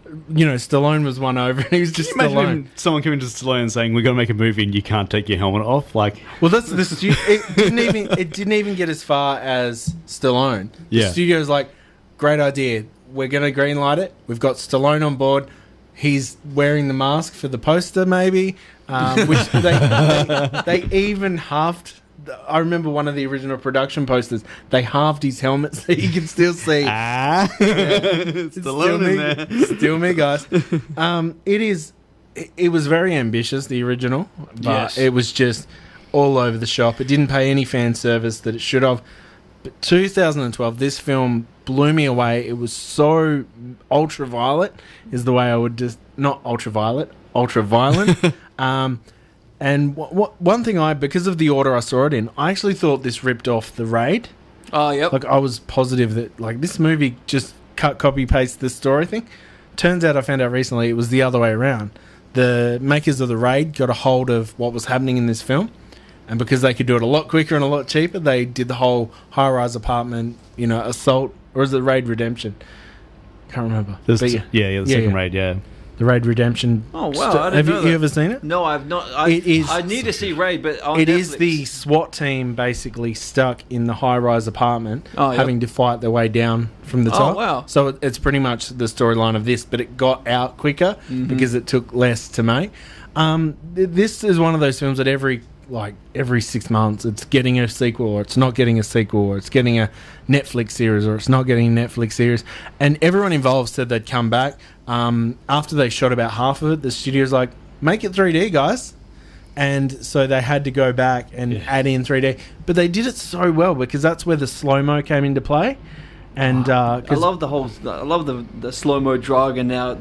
Speaker 10: Stallone was won over, and he was just Stallone.
Speaker 11: Someone coming to Stallone and saying, "We're going to make a movie, and you can't take your helmet off." Like,
Speaker 10: well, that's the it didn't even get as far as Stallone. The studio's like, great idea. We're going to greenlight it. We've got Stallone on board. He's wearing the mask for the poster, maybe, which they even halved. I remember one of the original production posters. They halved his helmet so you can still see.
Speaker 11: Stallone in there.
Speaker 10: Still me, guys. It was very ambitious, the original, but it was just all over the shop. It didn't pay any fan service that it should have. But 2012, this film blew me away. It was so ultraviolet, is the way I would just... Not ultraviolet, ultra-violent. And one thing because of the order I saw it in, I actually thought this ripped off The Raid.
Speaker 12: Oh, yep.
Speaker 10: Like, I was positive that, like, this movie just cut, copy, paste the story thing. Turns out I found out recently it was the other way around. The makers of The Raid got a hold of what was happening in this film, and because they could do it a lot quicker and a lot cheaper, they did the whole high-rise apartment, assault Or is it Raid Redemption? Can't remember.
Speaker 11: The
Speaker 10: But
Speaker 11: second Raid, yeah.
Speaker 10: The Raid Redemption.
Speaker 12: Oh wow! I didn't
Speaker 10: Have
Speaker 12: know
Speaker 10: you
Speaker 12: that.
Speaker 10: ever seen it?
Speaker 12: No, I've not. I need to see Raid, but on
Speaker 10: It
Speaker 12: Netflix.
Speaker 10: is the SWAT team basically stuck in the high-rise apartment,
Speaker 12: Oh, yep.
Speaker 10: having to fight their way down from the
Speaker 12: Oh,
Speaker 10: top.
Speaker 12: wow.
Speaker 10: So it's pretty much the storyline of this, but it got out quicker because it took less to make. This is one of those films that every 6 months it's getting a sequel, or it's not getting a sequel, or it's getting a Netflix series, or it's not getting a Netflix series. And everyone involved said they'd come back. After they shot about half of it, the studio's like, make it 3D, guys. And so they had to go back and add in 3D. But they did it so well because that's where the slow-mo came into play. And
Speaker 12: I love the slow-mo drug, and now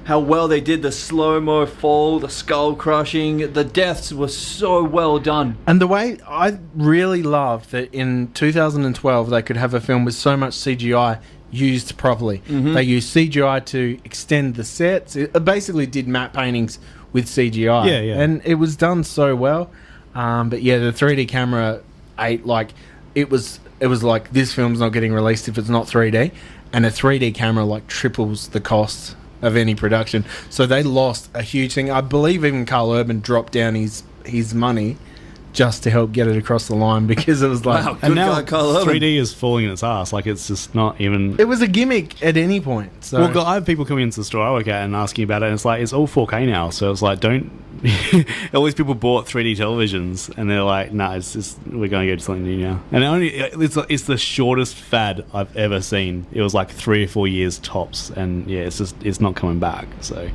Speaker 12: how well they did the slow-mo fall, the skull crushing, the deaths were so well done.
Speaker 10: And the way I really loved that in 2012 they could have a film with so much CGI used properly. They used CGI to extend the sets. It basically did matte paintings with CGI.
Speaker 11: Yeah.
Speaker 10: And it was done so well. But yeah, the 3D camera it was like, this film's not getting released if it's not 3D, and a 3D camera triples the cost of any production. So they lost a huge thing. I believe even Carl Urban dropped down his money just to help get it across the line, because it was like...
Speaker 12: Wow,
Speaker 11: and now
Speaker 12: guy, Carl Urban.
Speaker 11: 3D is falling in its ass. It's just not even...
Speaker 10: It was a gimmick at any point. So.
Speaker 11: Well, I have people coming into the store I work at and asking about it, and it's all 4K now. So it's don't... All these people bought 3D televisions, and they're like, nah, it's just, we're going to go to something new now. And it's the shortest fad I've ever seen. It was 3 or 4 years tops, and yeah, it's not coming back. So...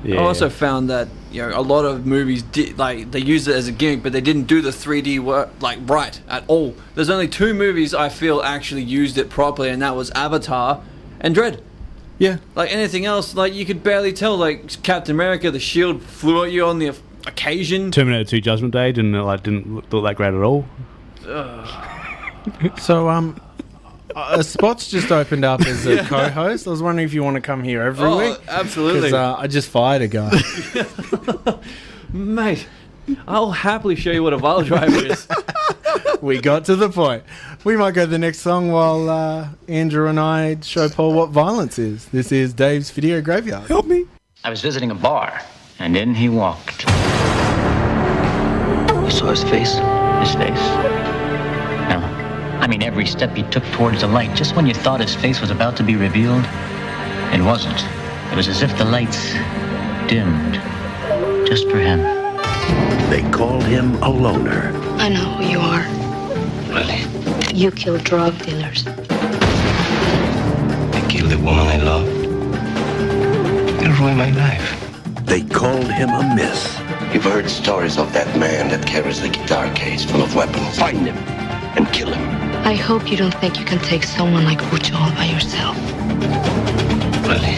Speaker 11: Yeah.
Speaker 12: I also found that a lot of movies did they used it as a gimmick, but they didn't do the 3D work right at all. There's only 2 movies I feel actually used it properly, and that was Avatar and Dredd.
Speaker 11: Yeah.
Speaker 12: Anything else, you could barely tell. Captain America, the shield flew at you on the occasion.
Speaker 11: Terminator 2 Judgment Day didn't look that great at all.
Speaker 10: So Spot's just opened up as a co-host. I was wondering if you want to come here every week.
Speaker 12: Absolutely.
Speaker 10: Because I just fired a guy.
Speaker 12: Mate, I'll happily show you what a vial driver is.
Speaker 10: We got to the point. We might go to the next song while Andrew and I show Paul what violence is. This is Dave's Video Graveyard.
Speaker 11: Help me.
Speaker 15: I was visiting a bar, and in he walked. You saw his face? His face? No. I mean, every step he took towards the light, just when you thought his face was about to be revealed, it wasn't. It was as if the lights dimmed, just for him.
Speaker 16: They called him a loner.
Speaker 17: I know who you are.
Speaker 15: Really?
Speaker 17: You kill drug dealers.
Speaker 15: I killed the woman I loved. You ruined my life.
Speaker 16: They called him a myth.
Speaker 14: You've heard stories of that man that carries the guitar case full of weapons. Find him and kill him.
Speaker 17: I hope you don't think you can take someone like Ucho all by yourself.
Speaker 15: Really?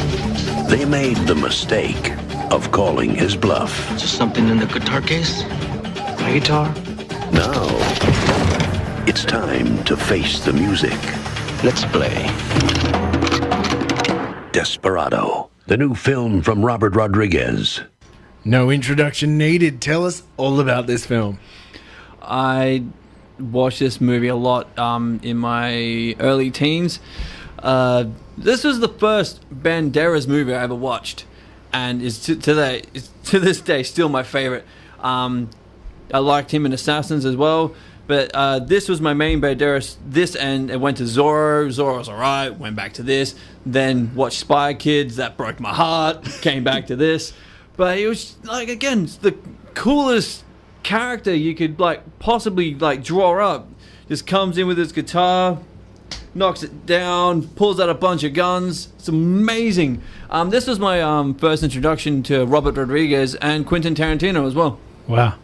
Speaker 16: They made the mistake of calling his bluff.
Speaker 15: Just something in the guitar case? My guitar?
Speaker 16: Now, it's time to face the music.
Speaker 15: Let's play.
Speaker 16: Desperado, the new film from Robert Rodriguez.
Speaker 10: No introduction needed. Tell us all about this film.
Speaker 12: I watched this movie a lot in my early teens. This was the first Banderas movie I ever watched, and is to this day still my favorite. I liked him in Assassins as well, but this was my main Banderas. This, and it went to Zorro. Zorro was alright. Went back to this. Then watched Spy Kids. That broke my heart. Came back to this, but it was again the coolest character you could possibly draw up. Just comes in with his guitar, knocks it down, pulls out a bunch of guns. It's amazing. This was my first introduction to Robert Rodriguez and Quentin Tarantino as well.
Speaker 10: Wow.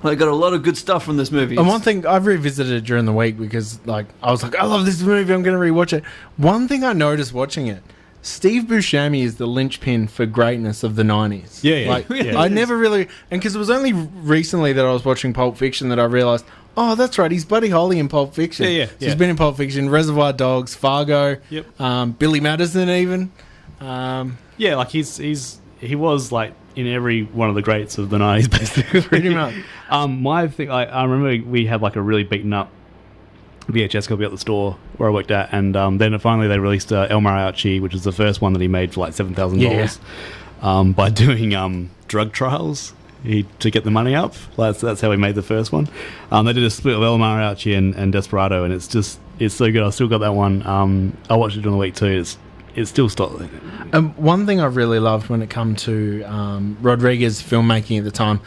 Speaker 12: I got a lot of good stuff from this movie.
Speaker 10: And one thing, I've revisited it during the week because I was like, I love this movie, I'm going to rewatch it. One thing I noticed watching it, Steve Buscemi is the linchpin for greatness of the 90s.
Speaker 11: Yeah.
Speaker 10: I never really... And because it was only recently that I was watching Pulp Fiction that I realised, oh, that's right, he's Buddy Holly in Pulp Fiction.
Speaker 11: Yeah.
Speaker 10: So he's been in Pulp Fiction, Reservoir Dogs, Fargo, Billy Madison even.
Speaker 11: He was in every one of the greats of the 90s, basically.
Speaker 10: Pretty much.
Speaker 11: My thing, I remember we had a really beaten up VHS copy at the store where I worked at, and then finally they released El Mariachi, which is the first one that he made for like $7,000 by doing drug trials to get the money up. That's how he made the first one. They did a split of El Mariachi and Desperado, and it's so good. I still got that one. I watched it during the week too. It's still stuck.
Speaker 10: One thing I really loved when it come to Rodriguez filmmaking at the time,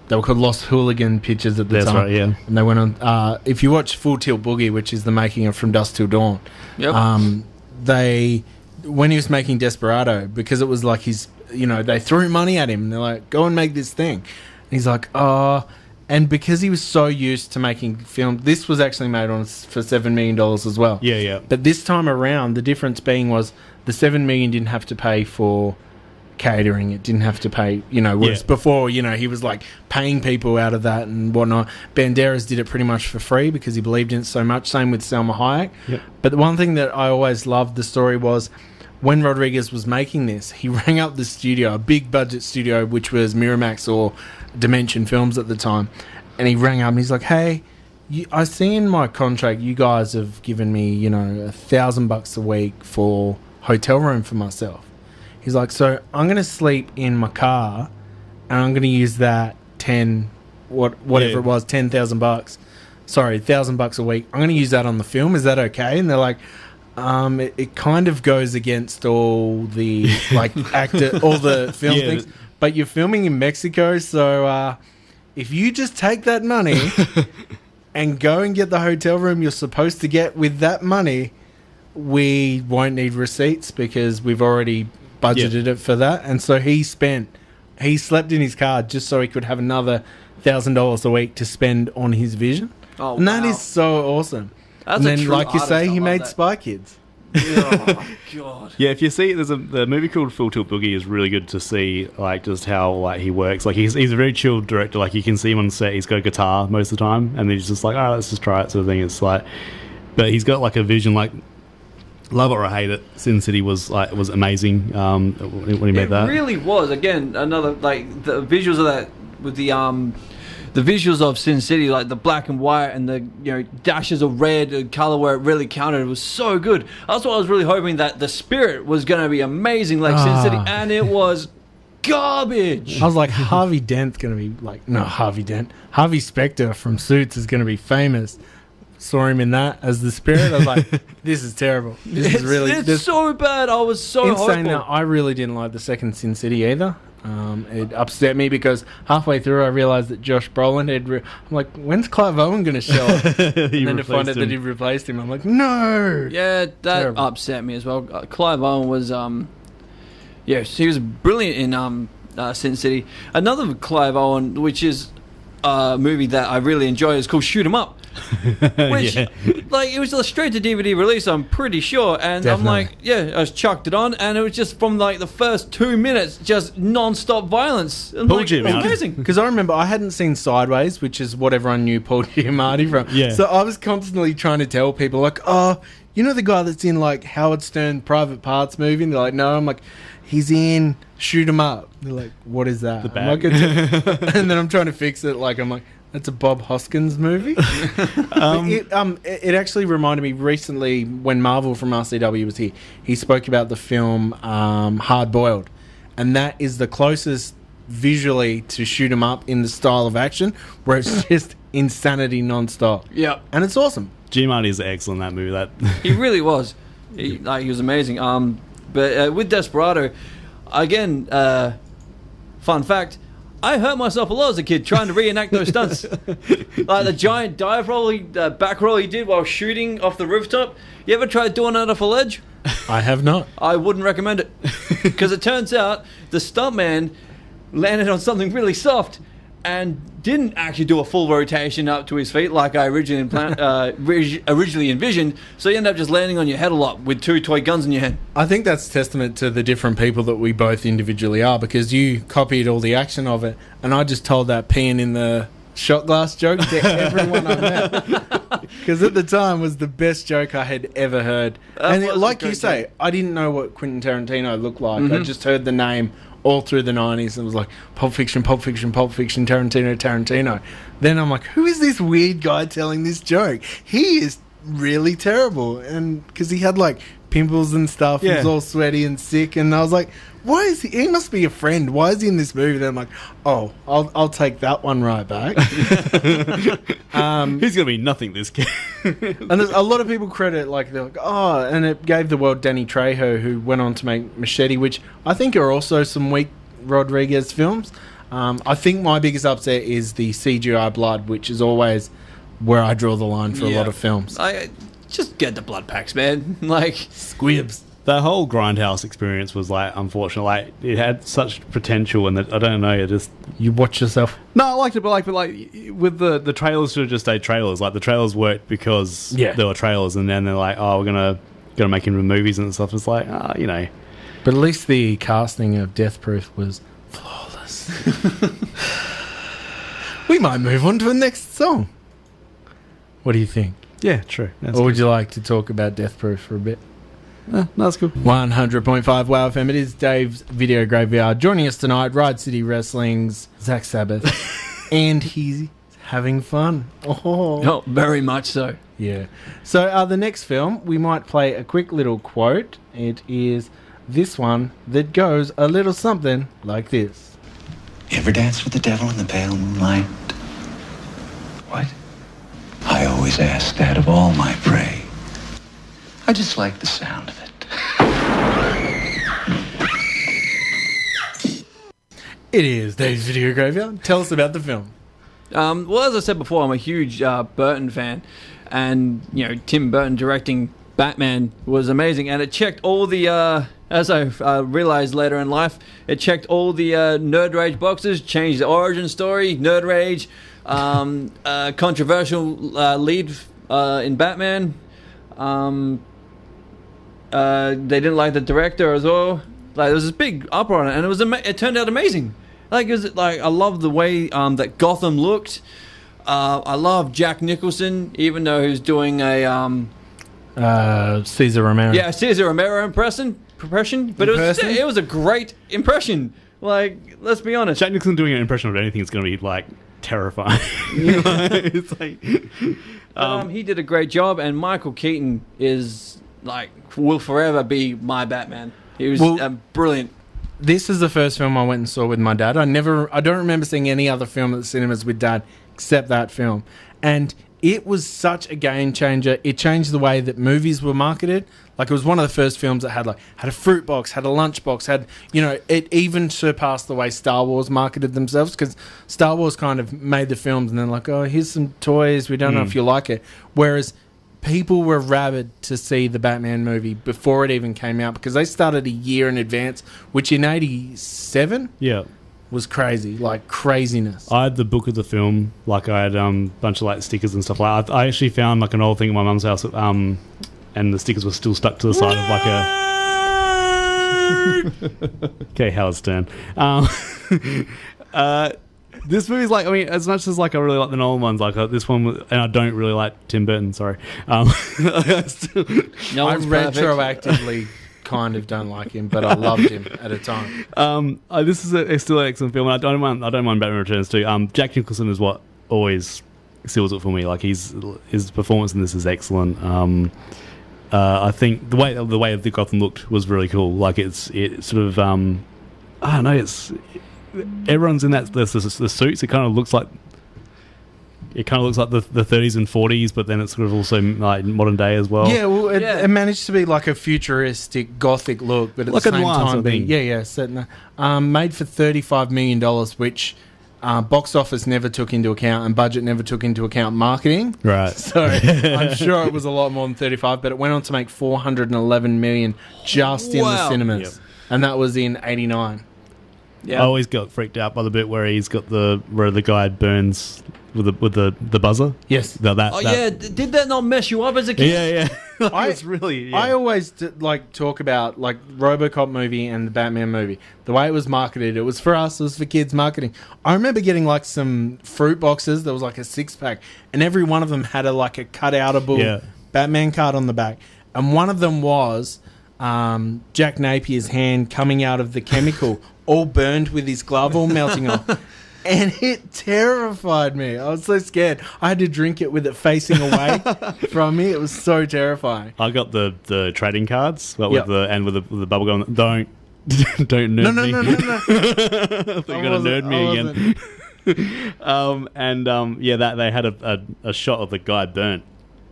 Speaker 10: they were called Lost Hooligan Pictures at the time.
Speaker 11: That's right, yeah.
Speaker 10: And they went on. If you watch Full Tilt Boogie, which is the making of From Dusk Till Dawn, when he was making Desperado, because it was like they threw money at him and they're like, go and make this thing. And he's like, oh. And because he was so used to making film, this was actually made for $7 million as well.
Speaker 11: Yeah, yeah.
Speaker 10: But this time around, the difference being was the $7 million didn't have to pay for catering. It didn't have to pay, whereas before, he was like paying people out of that and whatnot. Banderas did it pretty much for free because he believed in it so much. Same with Salma Hayek.
Speaker 11: Yep.
Speaker 10: But the one thing that I always loved the story was when Rodriguez was making this, he rang up the studio, a big budget studio, which was Miramax or Dimension Films at the time, and he rang up and he's like, hey, I see in my contract you guys have given me, $1,000 a week for hotel room for myself. He's like, so I'm going to sleep in my car and I'm going to use that $10,000 sorry, $1,000 a week. I'm going to use that on the film. Is that okay? And they're like, it kind of goes against all the all the film things, but you're filming in Mexico, so if you just take that money and go and get the hotel room you're supposed to get with that money, we won't need receipts because we've already budgeted it for that. And so he slept in his car just so he could have another $1,000 a week to spend on his vision.
Speaker 12: Oh,
Speaker 10: and that is so awesome.
Speaker 12: That's
Speaker 10: and then, like you say, he made Spy Kids.
Speaker 12: Oh God!
Speaker 11: Yeah, if you see, the movie called Full Tilt Boogie is really good to see, just how he works. He's a very chilled director. You can see him on set. He's got a guitar most of the time, and he's just like, all right, let's just try it, sort of thing. It's but he's got a vision. Love it or hate it, Sin City was amazing when he made that.
Speaker 12: It really was. Again, another the visuals of that with the visuals of Sin City, the black and white and the dashes of red and color where it really counted, it was so good. That's what I was really hoping, that the spirit was going to be amazing Sin City, and it was garbage.
Speaker 10: I was like, Harvey Dent's going to be Harvey Dent. Harvey Specter from Suits is going to be famous. Saw him in that as the spirit. I was like, this is terrible.
Speaker 12: It's so bad. I was so hopeful.
Speaker 10: Saying that, I really didn't like the second Sin City either. It upset me because halfway through I realised that Josh Brolin I'm like, when's Clive Owen going to show up? And then to find out that he'd replaced him, I'm like, no.
Speaker 12: Yeah, that upset me as well. Clive Owen was, he was brilliant in Sin City. Another Clive Owen, which is a movie that I really enjoy, is called Shoot 'Em Up. Which, it was a straight to DVD release, I'm pretty sure, and
Speaker 10: Definitely.
Speaker 12: I just chucked it on, and it was just from the first 2 minutes, just non-stop violence.
Speaker 11: Paul Giamatti.
Speaker 12: Amazing.
Speaker 10: Because I remember I hadn't seen Sideways, which is what everyone knew Paul Giamatti from.
Speaker 11: Yeah.
Speaker 10: So I was constantly trying to tell people, you know the guy that's in Howard Stern Private Parts movie? And they're like, no. I'm like, he's in Shoot 'Em Up. They're like, what is that?
Speaker 11: The
Speaker 10: I'm
Speaker 11: bag.
Speaker 10: and then I'm trying to fix it. I'm like, that's a Bob Hoskins movie. It actually reminded me recently when Marvel from RCW was here. He spoke about the film Hard Boiled, and that is the closest visually to Shoot 'Em Up in the style of action, where it's just insanity non-stop.
Speaker 12: Yeah,
Speaker 10: and it's awesome.
Speaker 11: Giamatti is excellent in that movie.
Speaker 12: He really was. He was amazing. But with Desperado, again, fun fact, I hurt myself a lot as a kid trying to reenact those stunts. The giant dive roll, back roll he did while shooting off the rooftop. You ever tried doing that off a ledge?
Speaker 10: I have not.
Speaker 12: I wouldn't recommend it. Because it turns out the stuntman landed on something really soft and didn't actually do a full rotation up to his feet like I originally envisioned. So you end up just landing on your head a lot with two toy guns in your hand.
Speaker 10: I think that's testament to the different people that we both individually are, because you copied all the action of it, and I just told that peeing in the shot glass joke to everyone I met. Because at the time was the best joke I had ever heard. And like you say, I didn't know what Quentin Tarantino looked like. I just heard the name all through the 90s. It was like Pulp Fiction, Pulp Fiction, Pulp Fiction, Tarantino. Then I'm like, who is this weird guy telling this joke? He is really terrible. And because he had like pimples and stuff, he was all sweaty and sick, and I was like, why is he must be a friend, why is he in this movie? Then I'm like, oh, I'll take that one right back.
Speaker 11: He's gonna be nothing, this kid.
Speaker 10: And there's a lot of people credit, like, they're like, oh, and it gave the world Danny Trejo, who went on to make Machete, which I think are also some weak Rodriguez films. I think my biggest upset is the CGI blood, which is always where I draw the line for a lot of films.
Speaker 12: I just get the blood packs, man. Like
Speaker 10: squibs.
Speaker 11: The whole Grindhouse experience was like unfortunate. Like it had such potential, and I don't know. It just
Speaker 10: you watch yourself.
Speaker 11: No, I liked it, but like with the trailers should have just stayed trailers. Like the trailers worked because there were trailers, and then they're like, oh, we're gonna make into movies and stuff. It's like, you know.
Speaker 10: But at least the casting of Death Proof was flawless. We might move on to the next song. What do you think?
Speaker 11: Yeah, true.
Speaker 10: Or would you like to talk about Death Proof for a bit?
Speaker 11: No, that's good.
Speaker 10: 100.5 WOWFM. It is Dave's Video Graveyard. Joining us tonight, Ride City Wrestling's Zak Sabbath. And he's having fun.
Speaker 12: Oh, very much so.
Speaker 10: Yeah. So the next film, we might play a quick little quote. It is this one that goes a little something like this.
Speaker 18: You ever dance with the devil in the pale moonlight? What? I always ask that of all my prey. I just like the sound of it.
Speaker 10: It is Dave's Video Graveyard. Tell us about the film.
Speaker 12: Well, as I said before, I'm a huge Burton fan, and Tim Burton directing Batman was amazing, and it checked all the as I realized later in life, it checked all the Nerd Rage boxes, changed the origin story, Nerd Rage, controversial lead in Batman. They didn't like the director as well. Like there was this big uproar on it, and it turned out amazing. Like I love the way that Gotham looked. I love Jack Nicholson, even though he was doing a
Speaker 10: Cesar Romero.
Speaker 12: Yeah, Cesar Romero impression. But it was a great impression. Like, let's be honest.
Speaker 11: Jack Nicholson doing an impression of anything is going to be like terrifying. It's like,
Speaker 12: he did a great job, and Michael Keaton will forever be my Batman. He was brilliant.
Speaker 10: This is the first film I went and saw with my dad. I don't remember seeing any other film at the cinemas with dad except that film, and it was such a game changer. It changed the way that movies were marketed. Like, it was one of the first films that had a fruit box, had a lunch box, it even surpassed the way Star Wars marketed themselves, because Star Wars kind of made the films and then like, oh, here's some toys, we don't know if you like it. Whereas people were rabid to see the Batman movie before it even came out, because they started a year in advance, which in 87 was crazy, like craziness.
Speaker 11: I had the book of the film, like I had a bunch of like stickers and stuff like that. I actually found like an old thing at my mum's house, and the stickers were still stuck to the side of like a... Okay, Howard's turn. This movie's like, I mean, as much as like I really like the Nolan ones, like this one, and I don't really like Tim Burton, sorry. I
Speaker 10: retroactively kind of don't like him, but I loved him at a time.
Speaker 11: This is still an excellent film, and I don't mind Batman Returns too. Jack Nicholson is what always seals it for me. Like his performance in this is excellent. I think the way the Gotham looked was really cool. Like it sort of I don't know. Everyone's in the suits. It kind of looks like the 30s and 40s, but then it's sort of also like modern day as well.
Speaker 10: Yeah, well, it managed to be like a futuristic gothic look, but at the same time, made for $35 million, which box office never took into account, and budget never took into account marketing.
Speaker 11: Right.
Speaker 10: So I'm sure it was a lot more than 35, but it went on to make $411 million just in the cinemas, and that was in 89.
Speaker 11: Yeah. I always got freaked out by the bit where where the guy burns with the buzzer.
Speaker 10: Yes.
Speaker 12: Did that not mess you up as a kid?
Speaker 11: Yeah. I
Speaker 10: always talk about like RoboCop movie and the Batman movie. The way it was marketed, it was for us, it was for kids marketing. I remember getting like some fruit boxes. There was like a 6-pack, and every one of them had a cutout-able Batman card on the back, and one of them was Jack Napier's hand coming out of the chemical, all burned with his glove, all melting off. And it terrified me. I was so scared. I had to drink it with it facing away from me. It was so terrifying.
Speaker 11: I got the trading cards, but with the bubble gum. Don't nerd me.
Speaker 10: No.
Speaker 11: You're gonna nerd me again. They had a shot of the guy burnt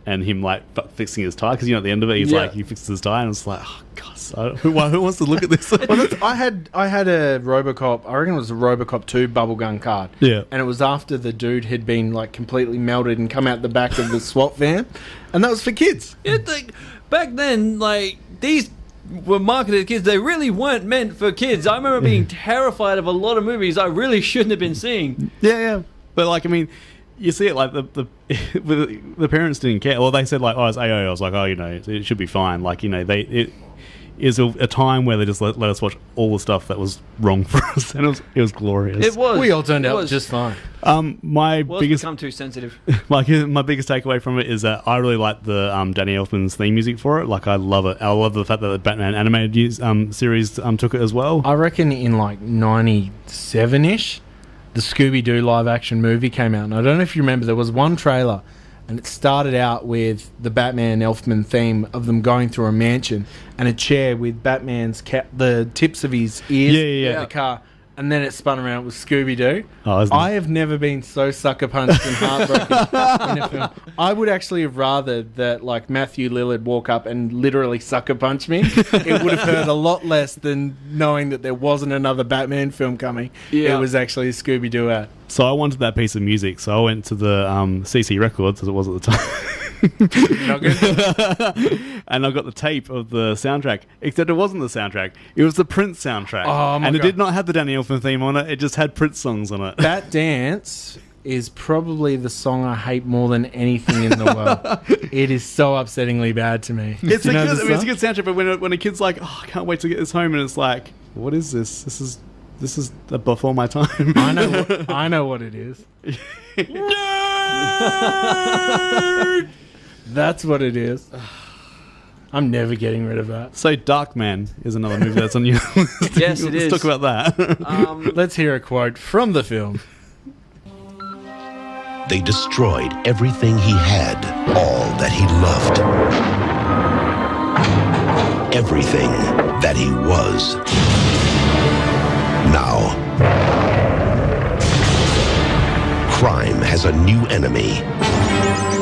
Speaker 11: and him like fixing his tie, because at the end of it he fixes his tie, and it's like, oh god, who wants to look at this?
Speaker 10: I had a RoboCop. I reckon it was a RoboCop 2 bubblegum card.
Speaker 11: Yeah,
Speaker 10: and it was after the dude had been like completely melted and come out the back of the SWAT van, and that was for kids.
Speaker 12: Yeah, back then, like these were marketed to kids. They really weren't meant for kids. I remember being terrified of a lot of movies I really shouldn't have been seeing.
Speaker 11: Yeah, but like I mean, you see it like the parents didn't care. Well, they said like, oh, it's AO. I was like, oh, it should be fine. Like, it is a time where they just let us watch all the stuff that was wrong for us, and it was glorious.
Speaker 12: It was.
Speaker 10: We all turned out just fine.
Speaker 11: My biggest
Speaker 12: become too sensitive.
Speaker 11: my biggest takeaway from it is that I really like the Danny Elfman's theme music for it. Like, I love it. I love the fact that the Batman animated series took it as well.
Speaker 10: I reckon in like 97-ish, the Scooby-Doo live-action movie came out. And I don't know if you remember, there was one trailer, and it started out with the Batman Elfman theme of them going through a mansion and a chair with Batman's the tips of his ears in the car. And then it spun around with Scooby-Doo. I have never been so sucker-punched and heartbroken in a film. I would actually have rather that like Matthew Lillard walk up and literally sucker-punch me. It would have hurt a lot less than knowing that there wasn't another Batman film coming. Yeah. It was actually a Scooby-Doo ad.
Speaker 11: So I wanted that piece of music, so I went to the CC Records, as it was at the time. And I got the tape of the soundtrack, except it wasn't the soundtrack, it was the Prince soundtrack. And it did not have the Danny Elfman theme on it, it just had Prince songs on it.
Speaker 10: That dance is probably the song I hate more than anything in the world. It is so upsettingly bad to me.
Speaker 11: It's a good soundtrack, but when a kid's like, oh, I can't wait to get this home, and it's like, what is this? This is before my time.
Speaker 10: I know what it is. Nerd! That's what it is. I'm never getting rid of that.
Speaker 11: So Darkman is another movie that's on your list.
Speaker 12: Yes, it is.
Speaker 11: Let's talk about that.
Speaker 10: Let's hear a quote from the film.
Speaker 16: They destroyed everything he had, all that he loved. Everything that he was. Now, crime has a new enemy,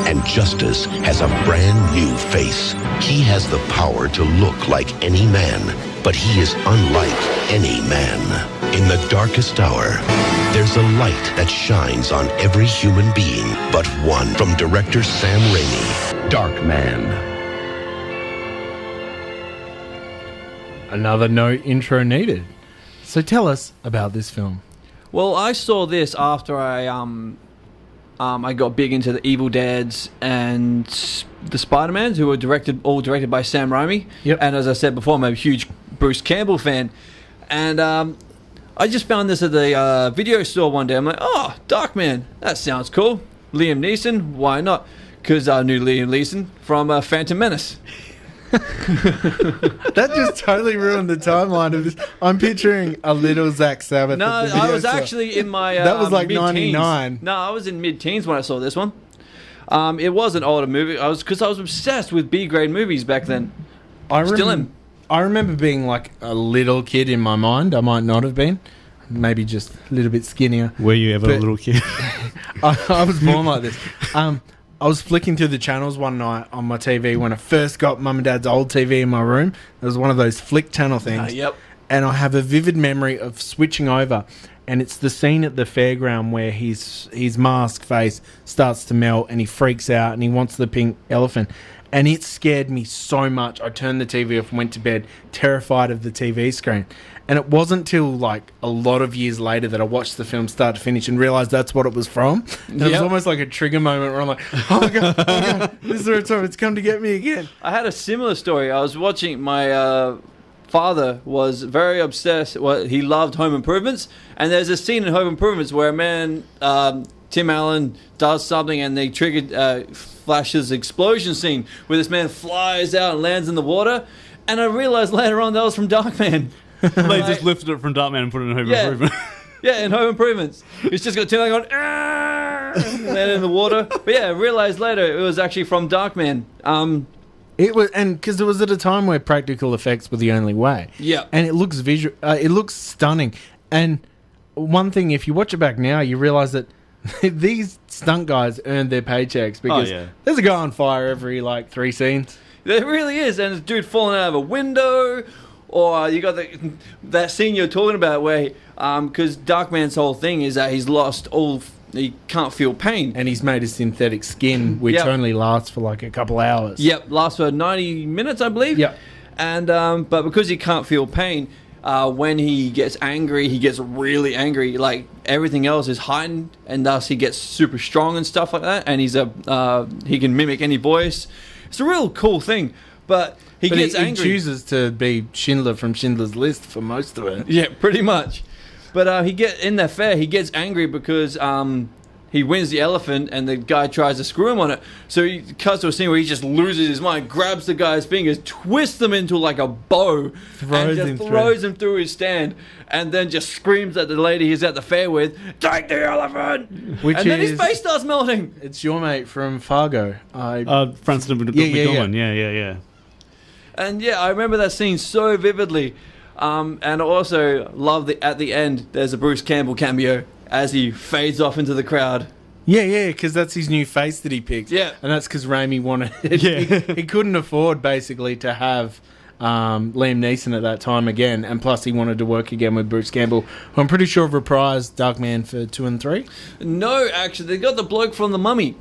Speaker 16: and justice has a brand new face. He has the power to look like any man, but he is unlike any man. In the darkest hour, there's a light that shines on every human being, but one. From director Sam Raimi, Darkman.
Speaker 10: Another no intro needed. So tell us about this film.
Speaker 12: Well, I saw this after I got big into the Evil Deads and the Spider-Mans, who were all directed by Sam Raimi.
Speaker 10: Yep.
Speaker 12: And as I said before, I'm a huge Bruce Campbell fan. And I just found this at the video store one day. I'm like, oh, Darkman, that sounds cool. Liam Neeson, why not? Because I knew Liam Neeson from Phantom Menace.
Speaker 10: That just totally ruined the timeline of this. I'm picturing a little Zak Sabbath.
Speaker 12: No, I was actually in my
Speaker 10: that was like
Speaker 12: mid-teens.
Speaker 10: 99.
Speaker 12: No, I was in mid-teens when I saw this one. It was an older movie. Because I was obsessed with B-grade movies back then. Still am.
Speaker 10: I remember being like a little kid in my mind. I might not have been. Maybe just a little bit skinnier.
Speaker 11: Were you ever a little kid?
Speaker 10: I was born like this. I was flicking through the channels one night on my TV when I first got Mum and Dad's old TV in my room. It was one of those flick channel things.
Speaker 12: Yep.
Speaker 10: And I have a vivid memory of switching over, and it's the scene at the fairground where his mask face starts to melt and he freaks out and he wants the pink elephant. And it scared me so much. I turned the TV off and went to bed, terrified of the TV screen. And it wasn't till like a lot of years later that I watched the film start to finish and realised that's what it was from. And it was almost like a trigger moment where I'm like, oh my God, this is where it's come to get me again.
Speaker 12: I had a similar story. I was watching, my father was very obsessed. Well, he loved Home Improvements. And there's a scene in Home Improvements where a man, Tim Allen, does something and they triggered Flash's explosion scene where this man flies out and lands in the water. And I realised later on that was from Darkman.
Speaker 11: They just lifted it from Darkman and put it in Home Improvement.
Speaker 12: Yeah, in Home Improvements. It's just got Tim going, and then in the water. But yeah, I realised later it was actually from Darkman.
Speaker 10: It was, and because it was at a time where practical effects were the only way.
Speaker 12: Yeah.
Speaker 10: And it looks it looks stunning. And one thing, if you watch it back now, you realise that these stunt guys earned their paychecks because there's a guy on fire every, 3 scenes.
Speaker 12: There really is. And there's a dude falling out of a window. Or you got that scene you're talking about where, because Darkman's whole thing is that he's lost he can't feel pain.
Speaker 10: And he's made a synthetic skin, which only lasts for a couple hours.
Speaker 12: Yep, lasts for 90 minutes, I believe.
Speaker 10: Yep.
Speaker 12: And, but because he can't feel pain, when he gets angry, he gets really angry. Everything else is heightened, and thus he gets super strong and stuff like that. And he can mimic any voice. It's a real cool thing, but he gets angry.
Speaker 10: He chooses to be Schindler from Schindler's List for most of it.
Speaker 12: Yeah, pretty much. But he gets angry because he wins the elephant and the guy tries to screw him on it. So he cuts to a scene where he just loses his mind, grabs the guy's fingers, twists them into a bow, and throws him through his stand, and then just screams at the lady he's at the fair with, "Take the elephant!" Then his face starts melting.
Speaker 10: It's your mate from Fargo.
Speaker 11: Francis McDormand. Yeah.
Speaker 12: And yeah, I remember that scene so vividly. And I also love at the end, there's a Bruce Campbell cameo as he fades off into the crowd.
Speaker 10: Yeah, because that's his new face that he picked.
Speaker 12: Yeah.
Speaker 10: And that's because Raimi wanted it. Yeah. He couldn't afford, basically, to have Liam Neeson at that time again. And plus, he wanted to work again with Bruce Campbell, who I'm pretty sure reprised Darkman for 2 and 3.
Speaker 12: No, actually, they got the bloke from The Mummy.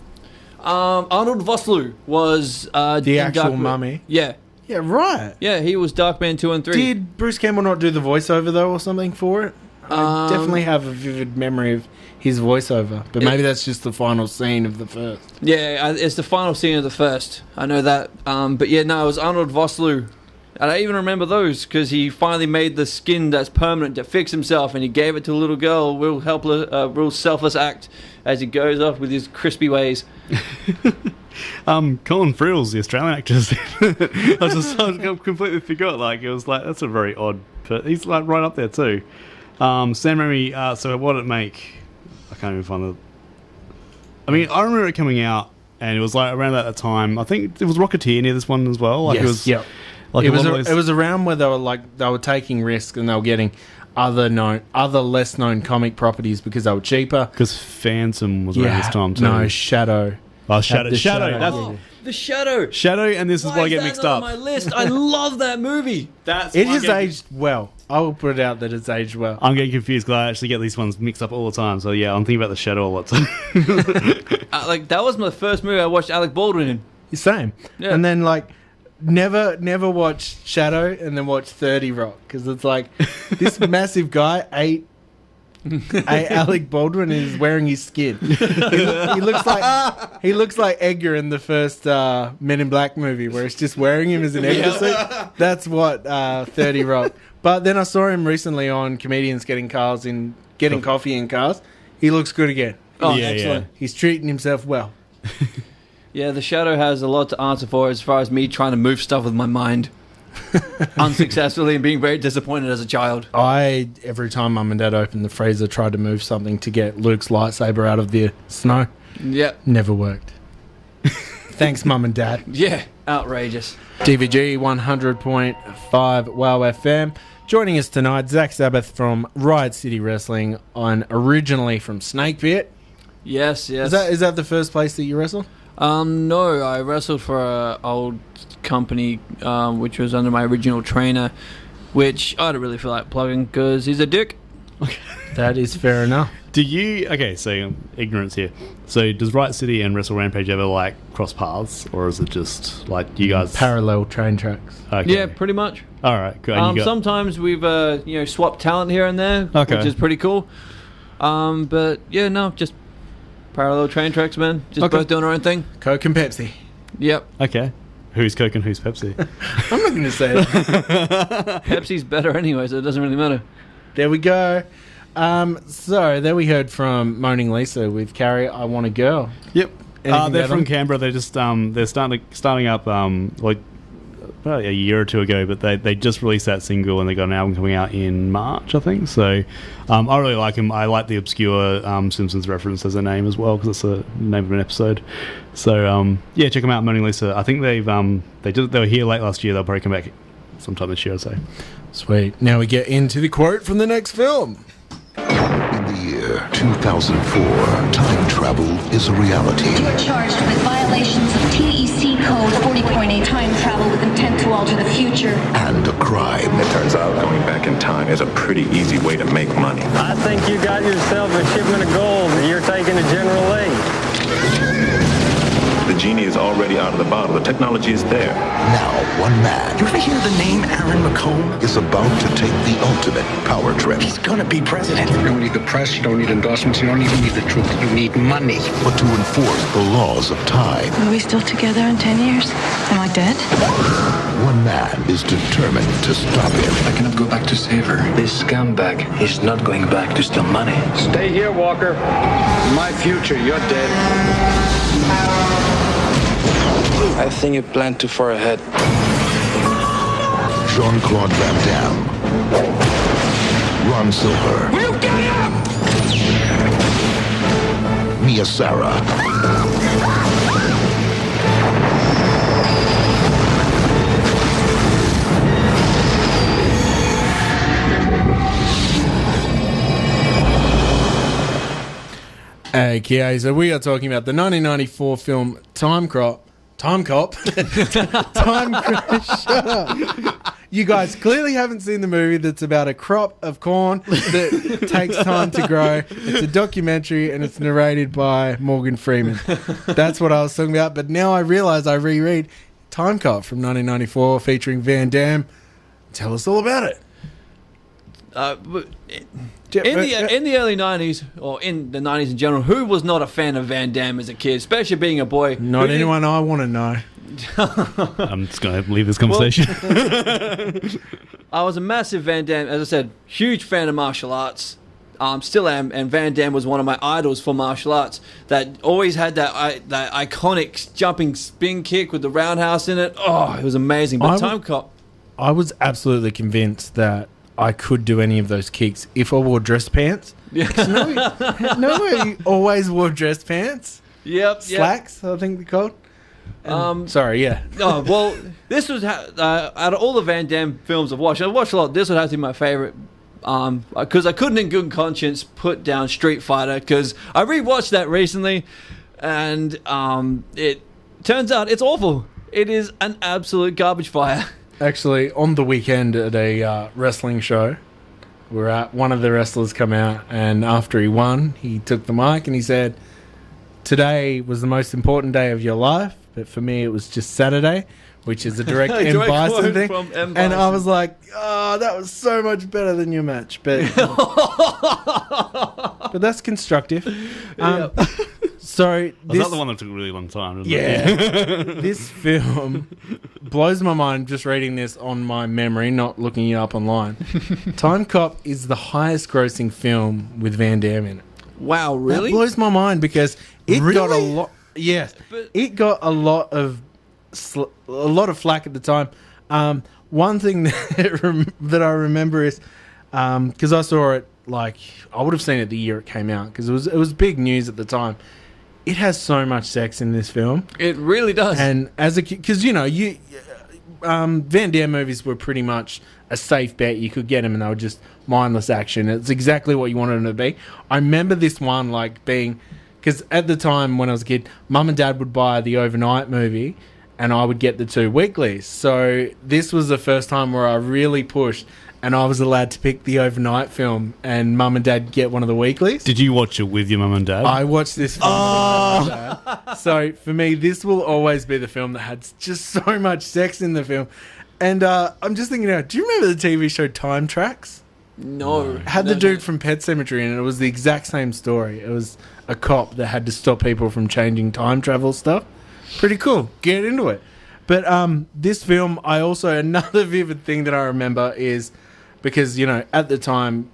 Speaker 12: Arnold Vosloo was...
Speaker 10: the actual Mummy?
Speaker 12: Yeah.
Speaker 10: Yeah, right.
Speaker 12: Yeah, he was Darkman 2 and 3.
Speaker 10: Did Bruce Campbell not do the voiceover, though, or something for it? I definitely have a vivid memory of his voiceover, but maybe that's just the final scene of the first.
Speaker 12: Yeah, it's the final scene of the first. I know that. But yeah, no, it was Arnold Vosloo. And I even remember those, because he finally made the skin that's permanent to fix himself, and he gave it to a little girl, real selfless act, as he goes off with his crispy ways.
Speaker 11: Colin Farrell's the Australian actor. I completely forgot. It was that's a very odd. He's right up there too. Sam Raimi. So what did it make? I can't even find the. I mean, I remember it coming out, and it was around that time. I think it was Rocketeer near this one as well.
Speaker 10: Yes.
Speaker 11: It was.
Speaker 10: Yep. It was around where they were taking risks and they were getting other less known comic properties because they were cheaper.
Speaker 11: Because Phantom was around this time too.
Speaker 10: No, Shadow.
Speaker 11: Oh, Shadow.
Speaker 12: The Shadow.
Speaker 11: Shadow, and this is why I get mixed up.
Speaker 12: On my list. I love that movie.
Speaker 10: It has aged well. I will put it out that it's aged well.
Speaker 11: I'm getting confused because I actually get these ones mixed up all the time. So yeah, I'm thinking about the Shadow a lot.
Speaker 12: That was my first movie I watched Alec Baldwin in.
Speaker 10: Same. Yeah. And then never watch Shadow and then watch 30 Rock because it's this massive guy ate Alec Baldwin is wearing his skin. He looks like Edgar in the first Men in Black movie where it's just wearing him as an Edgar suit. That's what 30 Rock. But then I saw him recently on Comedians Getting Coffee in Cars. He looks good again.
Speaker 12: Oh, yeah, excellent.
Speaker 10: He's treating himself well.
Speaker 12: Yeah, The Shadow has a lot to answer for as far as me trying to move stuff with my mind. Unsuccessfully and being very disappointed as a child.
Speaker 10: Every time Mum and Dad opened the freezer, tried to move something to get Luke's lightsaber out of the snow.
Speaker 12: Yep.
Speaker 10: Never worked. Thanks, Mum and Dad.
Speaker 12: Yeah, outrageous.
Speaker 10: DVG 100.5 WOWFM. Joining us tonight, Zak Sabbath from Riot City Wrestling, originally from Snake Pit.
Speaker 12: Yes.
Speaker 10: Is that the first place that you wrestled?
Speaker 12: No, I wrestled for an old company, which was under my original trainer, which I don't really feel like plugging because he's a dick.
Speaker 10: That is fair enough.
Speaker 11: So ignorance here. So does Riot City and Wrestle Rampage ever cross paths, or is it just you guys
Speaker 10: parallel train tracks?
Speaker 11: Okay.
Speaker 12: Yeah, pretty much.
Speaker 11: All right, good.
Speaker 12: Sometimes we've swapped talent here and there, which is pretty cool. But yeah, no, just parallel train tracks, man. Just both doing our own thing.
Speaker 10: Coke and Pepsi.
Speaker 12: Yep.
Speaker 11: Okay. Who's Coke and who's Pepsi?
Speaker 10: I'm not going to say it.
Speaker 12: Pepsi's better anyway, so it doesn't really matter.
Speaker 10: There we go. So there we heard from Moaning Lisa with Carrie, I Want a Girl.
Speaker 11: Yep. They're from Canberra. They're just they're starting up about a year or two ago, but they just released that single and they got an album coming out in March, I think. So I really like him. I like the obscure Simpsons reference as a name as well, because it's the name of an episode. So yeah, check them out, Moaning Lisa. I think they were here late last year. They'll probably come back sometime this year, I'd say.
Speaker 10: Sweet. Now we get into the quote from the next film.
Speaker 16: In the year 2004, time travel is a reality.
Speaker 19: You are charged with violations of TEC Code 40.8, time travel with intent to alter the future.
Speaker 16: And a crime.
Speaker 7: It turns out going back in time is a pretty easy way to make money.
Speaker 20: I think you got yourself a shipment of gold that you're taking to General Lee.
Speaker 7: The genie is already out of the bottle. The technology is there.
Speaker 16: Now, one man.
Speaker 13: You ever hear the name Aaron McComb?
Speaker 16: Is about to take the ultimate power trip.
Speaker 13: He's gonna be president.
Speaker 21: You don't need the press, you don't need endorsements, you don't even need the truth. You need money.
Speaker 16: But to enforce the laws of time.
Speaker 17: Are we still together in 10 years? Am I dead?
Speaker 16: One man is determined to stop him.
Speaker 21: I cannot go back to save her. This scumbag is not going back to steal money.
Speaker 20: Stay here, Walker. My future, you're dead.
Speaker 21: I think you planned too far ahead.
Speaker 16: Jean-Claude Van Damme. Ron Silver.
Speaker 21: Will you get him?
Speaker 16: Mia Sara.
Speaker 10: Okay, so we are talking about the 1994 film Time Cop. Shut up. You guys clearly haven't seen the movie that's about a crop of corn that takes time to grow. It's a documentary and it's narrated by Morgan Freeman. That's what I was talking about, but now I realise I reread Time Cop from 1994 featuring Van Damme. Tell us all about it.
Speaker 12: In the early 90s, or in the 90s in general, who was not a fan of Van Damme as a kid, especially being a boy?
Speaker 10: Not anyone I want to know.
Speaker 11: I'm just going to leave this conversation.
Speaker 12: I was a massive Van Damme, as I said, huge fan of martial arts. Still am, and Van Damme was one of my idols for martial arts. That always had that iconic jumping spin kick with the roundhouse in it. Oh, it was amazing. But Time Cop,
Speaker 10: I was absolutely convinced that I could do any of those kicks if I wore dress pants. Yeah. You always wore dress pants.
Speaker 12: Yep.
Speaker 10: Slacks, I think they're called. Sorry, yeah.
Speaker 12: Oh, well, this was out of all the Van Damme films I've watched a lot. This would have to be my favorite. Because I couldn't in good conscience put down Street Fighter, because I rewatched that recently, and it turns out it's awful. It is an absolute garbage fire.
Speaker 10: Actually, on the weekend at a wrestling show, one of the wrestlers come out, and after he won, he took the mic and he said, "Today was the most important day of your life, but for me it was just Saturday," which is a direct M. Bison thing.
Speaker 12: From M. Bison.
Speaker 10: And I was like, "Oh, that was so much better than your match," but but that's constructive. So
Speaker 11: was that the one that took a really long time?
Speaker 10: This film blows my mind just reading this on my memory, not looking it up online. Time Cop is the highest grossing film with Van Damme in it.
Speaker 12: Wow, really?
Speaker 10: That blows my mind because it got a lot. Yes, it got a lot of flack at the time. One thing that I remember is because I saw it, like, I would have seen it the year it came out because it was big news at the time. It has so much sex in this film.
Speaker 12: It really does.
Speaker 10: And as a kid, because Van Damme movies were pretty much a safe bet. You could get them and they were just mindless action. It's exactly what you wanted them to be. I remember this one like being, because at the time when I was a kid, Mum and Dad would buy the overnight movie and I would get the 2 weeklies. So this was the first time where I really pushed and I was allowed to pick the overnight film and Mum and Dad get one of the weeklies.
Speaker 11: Did you watch it with your mum and dad?
Speaker 10: I watched this film with my mum and dad. So for me, this will always be the film that had just so much sex in the film. And I'm just thinking now, do you remember the TV show Time Tracks?
Speaker 12: No.
Speaker 10: It had the dude from Pet Sematary in it. It was the exact same story. It was a cop that had to stop people from changing time travel stuff. Pretty cool. Get into it. But this film, another vivid thing that I remember is because, at the time,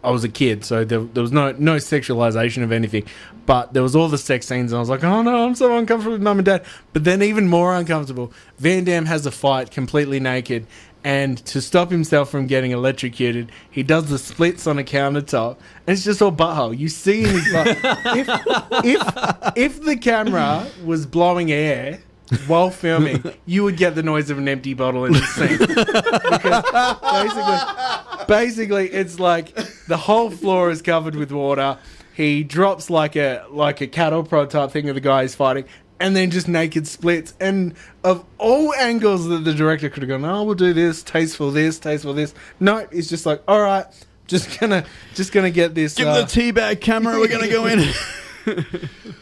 Speaker 10: I was a kid, so there was no sexualization of anything, but there was all the sex scenes, and I was like, oh no, I'm so uncomfortable with mum and dad. But then even more uncomfortable, Van Damme has a fight completely naked, and to stop himself from getting electrocuted, he does the splits on a countertop, and it's just all butthole. You see in his butt. If the camera was blowing air while filming, you would get the noise of an empty bottle in the scene. Because basically, it's like the whole floor is covered with water. He drops like a cattle prod type thing of the guy he's fighting, and then just naked splits. And of all angles that the director could have gone, oh, we'll do this, tasteful this. No, it's just like, all right, just gonna get this.
Speaker 11: Give the teabag camera. We're gonna go in.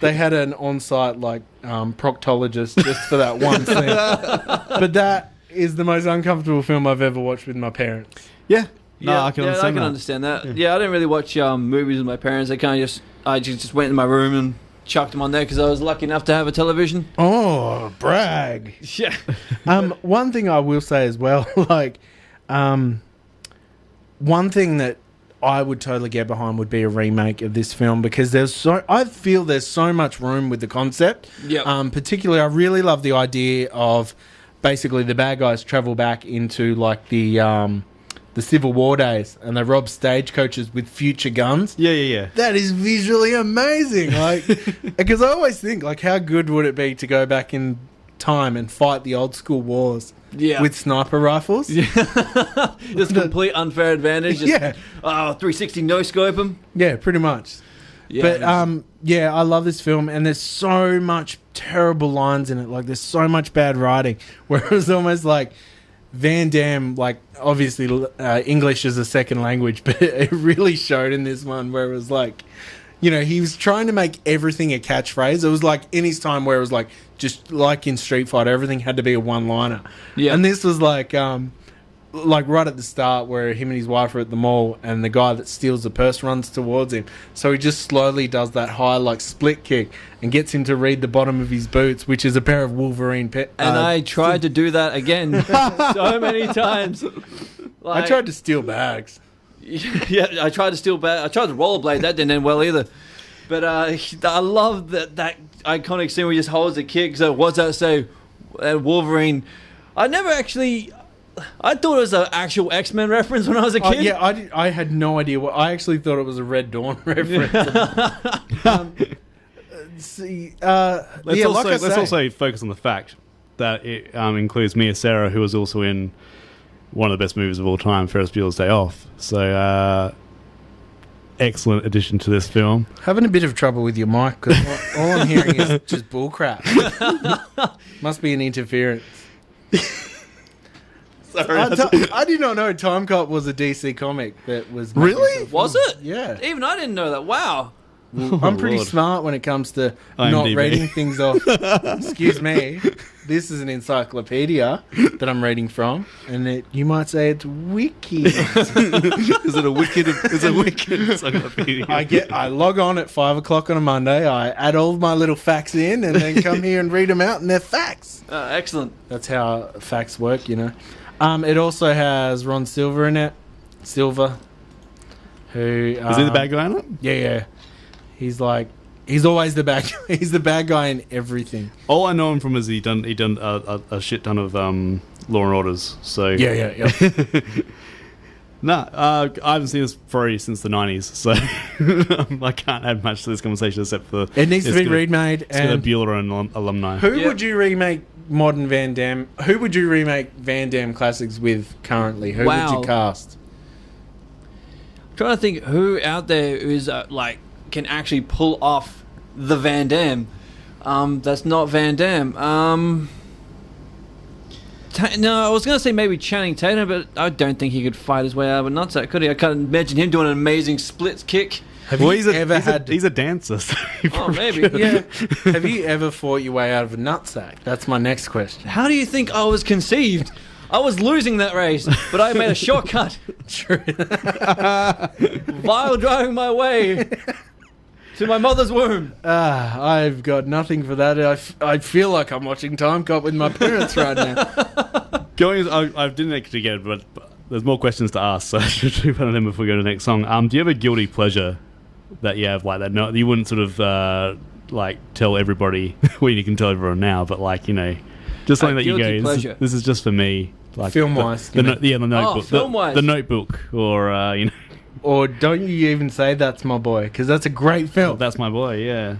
Speaker 10: They had an on-site proctologist just for that one scene. But that is the most uncomfortable film I've ever watched with my parents.
Speaker 11: Yeah.
Speaker 12: No,
Speaker 11: I can
Speaker 12: understand that. Yeah, I didn't really watch movies with my parents. I just went in my room and chucked them on there because I was lucky enough to have a television.
Speaker 10: Oh, brag.
Speaker 12: Yeah.
Speaker 10: One thing I will say as well, one thing that I would totally get behind would be a remake of this film, because I feel there's so much room with the concept.
Speaker 12: Yep.
Speaker 10: Particularly, I really love the idea of basically the bad guys travel back into the Civil War days, and they rob stagecoaches with future guns.
Speaker 11: Yeah.
Speaker 10: That is visually amazing. Because I always think, how good would it be to go back in time and fight the old school wars?
Speaker 12: Yeah.
Speaker 10: With sniper rifles.
Speaker 12: Yeah. Just complete unfair advantage. Just, 360 no scope them.
Speaker 10: Yeah, pretty much.
Speaker 12: Yeah,
Speaker 10: but I love this film, and there's so much terrible lines in it. There's so much bad writing, where it was almost like Van Damme, obviously English is a second language, but it really showed in this one where it was he was trying to make everything a catchphrase. It was in his time where it was just like in Street Fighter, everything had to be a one-liner.
Speaker 12: Yeah.
Speaker 10: And this was right at the start where him and his wife are at the mall, and the guy that steals the purse runs towards him. So he just slowly does that high split kick and gets him to read the bottom of his boots, which is a pair of Wolverine
Speaker 12: and I tried to do that again so many times.
Speaker 10: I tried to steal bags.
Speaker 12: Yeah, I tried to steal bags. I tried to rollerblade. That didn't end well either. But I love that iconic scene where he just holds the kick. So what's that say? Wolverine. I thought it was an actual X-Men reference when I was a kid.
Speaker 10: I had no idea what. I actually thought it was a Red Dawn reference.
Speaker 11: Let's also focus on the fact that it includes Mia Sarah, who was also in one of the best movies of all time, Ferris Bueller's Day Off. So, excellent addition to this film.
Speaker 10: Having a bit of trouble with your mic, because all I'm hearing is just bullcrap. Must be an interference.
Speaker 11: Sorry,
Speaker 10: I did not know Time Cop was a DC comic that was...
Speaker 12: Really? Was it?
Speaker 10: Yeah.
Speaker 12: Even I didn't know that. Wow.
Speaker 10: I'm pretty smart when it comes to not reading things off. Excuse me. This is an encyclopedia that I'm reading from, and you might say it's wiki.
Speaker 11: Is it a wicked encyclopedia?
Speaker 10: I log on at 5 o'clock on a Monday. I add all my little facts in, and then come here and read them out, and they're facts.
Speaker 12: Excellent.
Speaker 10: That's how facts work, It also has Ron Silver in it. Silver, who
Speaker 11: is he the bad guy in it?
Speaker 10: Yeah. He's always the bad guy. He's the bad guy in everything.
Speaker 11: All I know him from is he done a shit ton of Law and Orders. So
Speaker 10: yeah.
Speaker 11: I haven't seen this probably since the 90s, so I can't add much to this conversation except for
Speaker 10: it needs to be remade.
Speaker 11: It's got a Bueller and alumni.
Speaker 10: Who would you remake modern Van Damme? Who would you remake Van Damme classics with currently? Who would you cast?
Speaker 12: I'm trying to think who out there is can actually pull off the Van Damme. That's not Van Damme. No, I was going to say maybe Channing Tatum, but I don't think he could fight his way out of a nutsack, could he? I can't imagine him doing an amazing splits kick.
Speaker 11: He's a dancer. So
Speaker 12: maybe.
Speaker 10: Yeah. Have you ever fought your way out of a nutsack? That's my next question.
Speaker 12: How do you think I was conceived? I was losing that race, but I made a shortcut.
Speaker 10: True.
Speaker 12: While driving my way to my mother's womb.
Speaker 10: I've got nothing for that. I feel like I'm watching Time Cop with my parents right now.
Speaker 11: I didn't actually get it, but there's more questions to ask, so I should do one of them before we go to the next song. Do you have a guilty pleasure that you have like that? No, you wouldn't sort of like tell everybody. Well, you can tell everyone now, but like, you know, just something that you go, this is just for me. Like
Speaker 10: film-wise,
Speaker 11: the Notebook,
Speaker 12: film-wise.
Speaker 11: the Notebook, or you know,
Speaker 10: or don't you even say That's My Boy, because that's a great film.
Speaker 11: That's My Boy, yeah.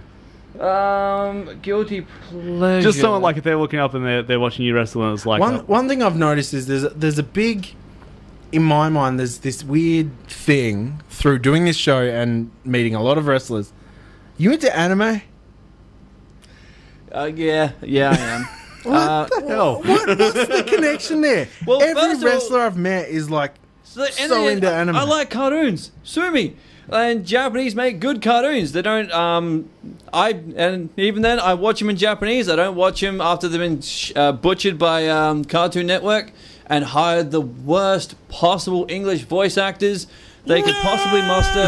Speaker 12: Guilty pleasure.
Speaker 11: Just someone like if they're looking up and they're watching you wrestle, and it's like
Speaker 10: one thing I've noticed is there's a big, in my mind, there's this weird thing through doing this show and meeting a lot of wrestlers. You into anime?
Speaker 12: Yeah, I am.
Speaker 10: What the hell? What's the connection there?
Speaker 12: Well,
Speaker 10: every wrestler I've met is like so into anime.
Speaker 12: I like cartoons. Sue me. And Japanese make good cartoons. They don't. And even then, I watch them in Japanese. I don't watch them after they've been butchered by Cartoon Network and hired the worst possible English voice actors they could possibly muster.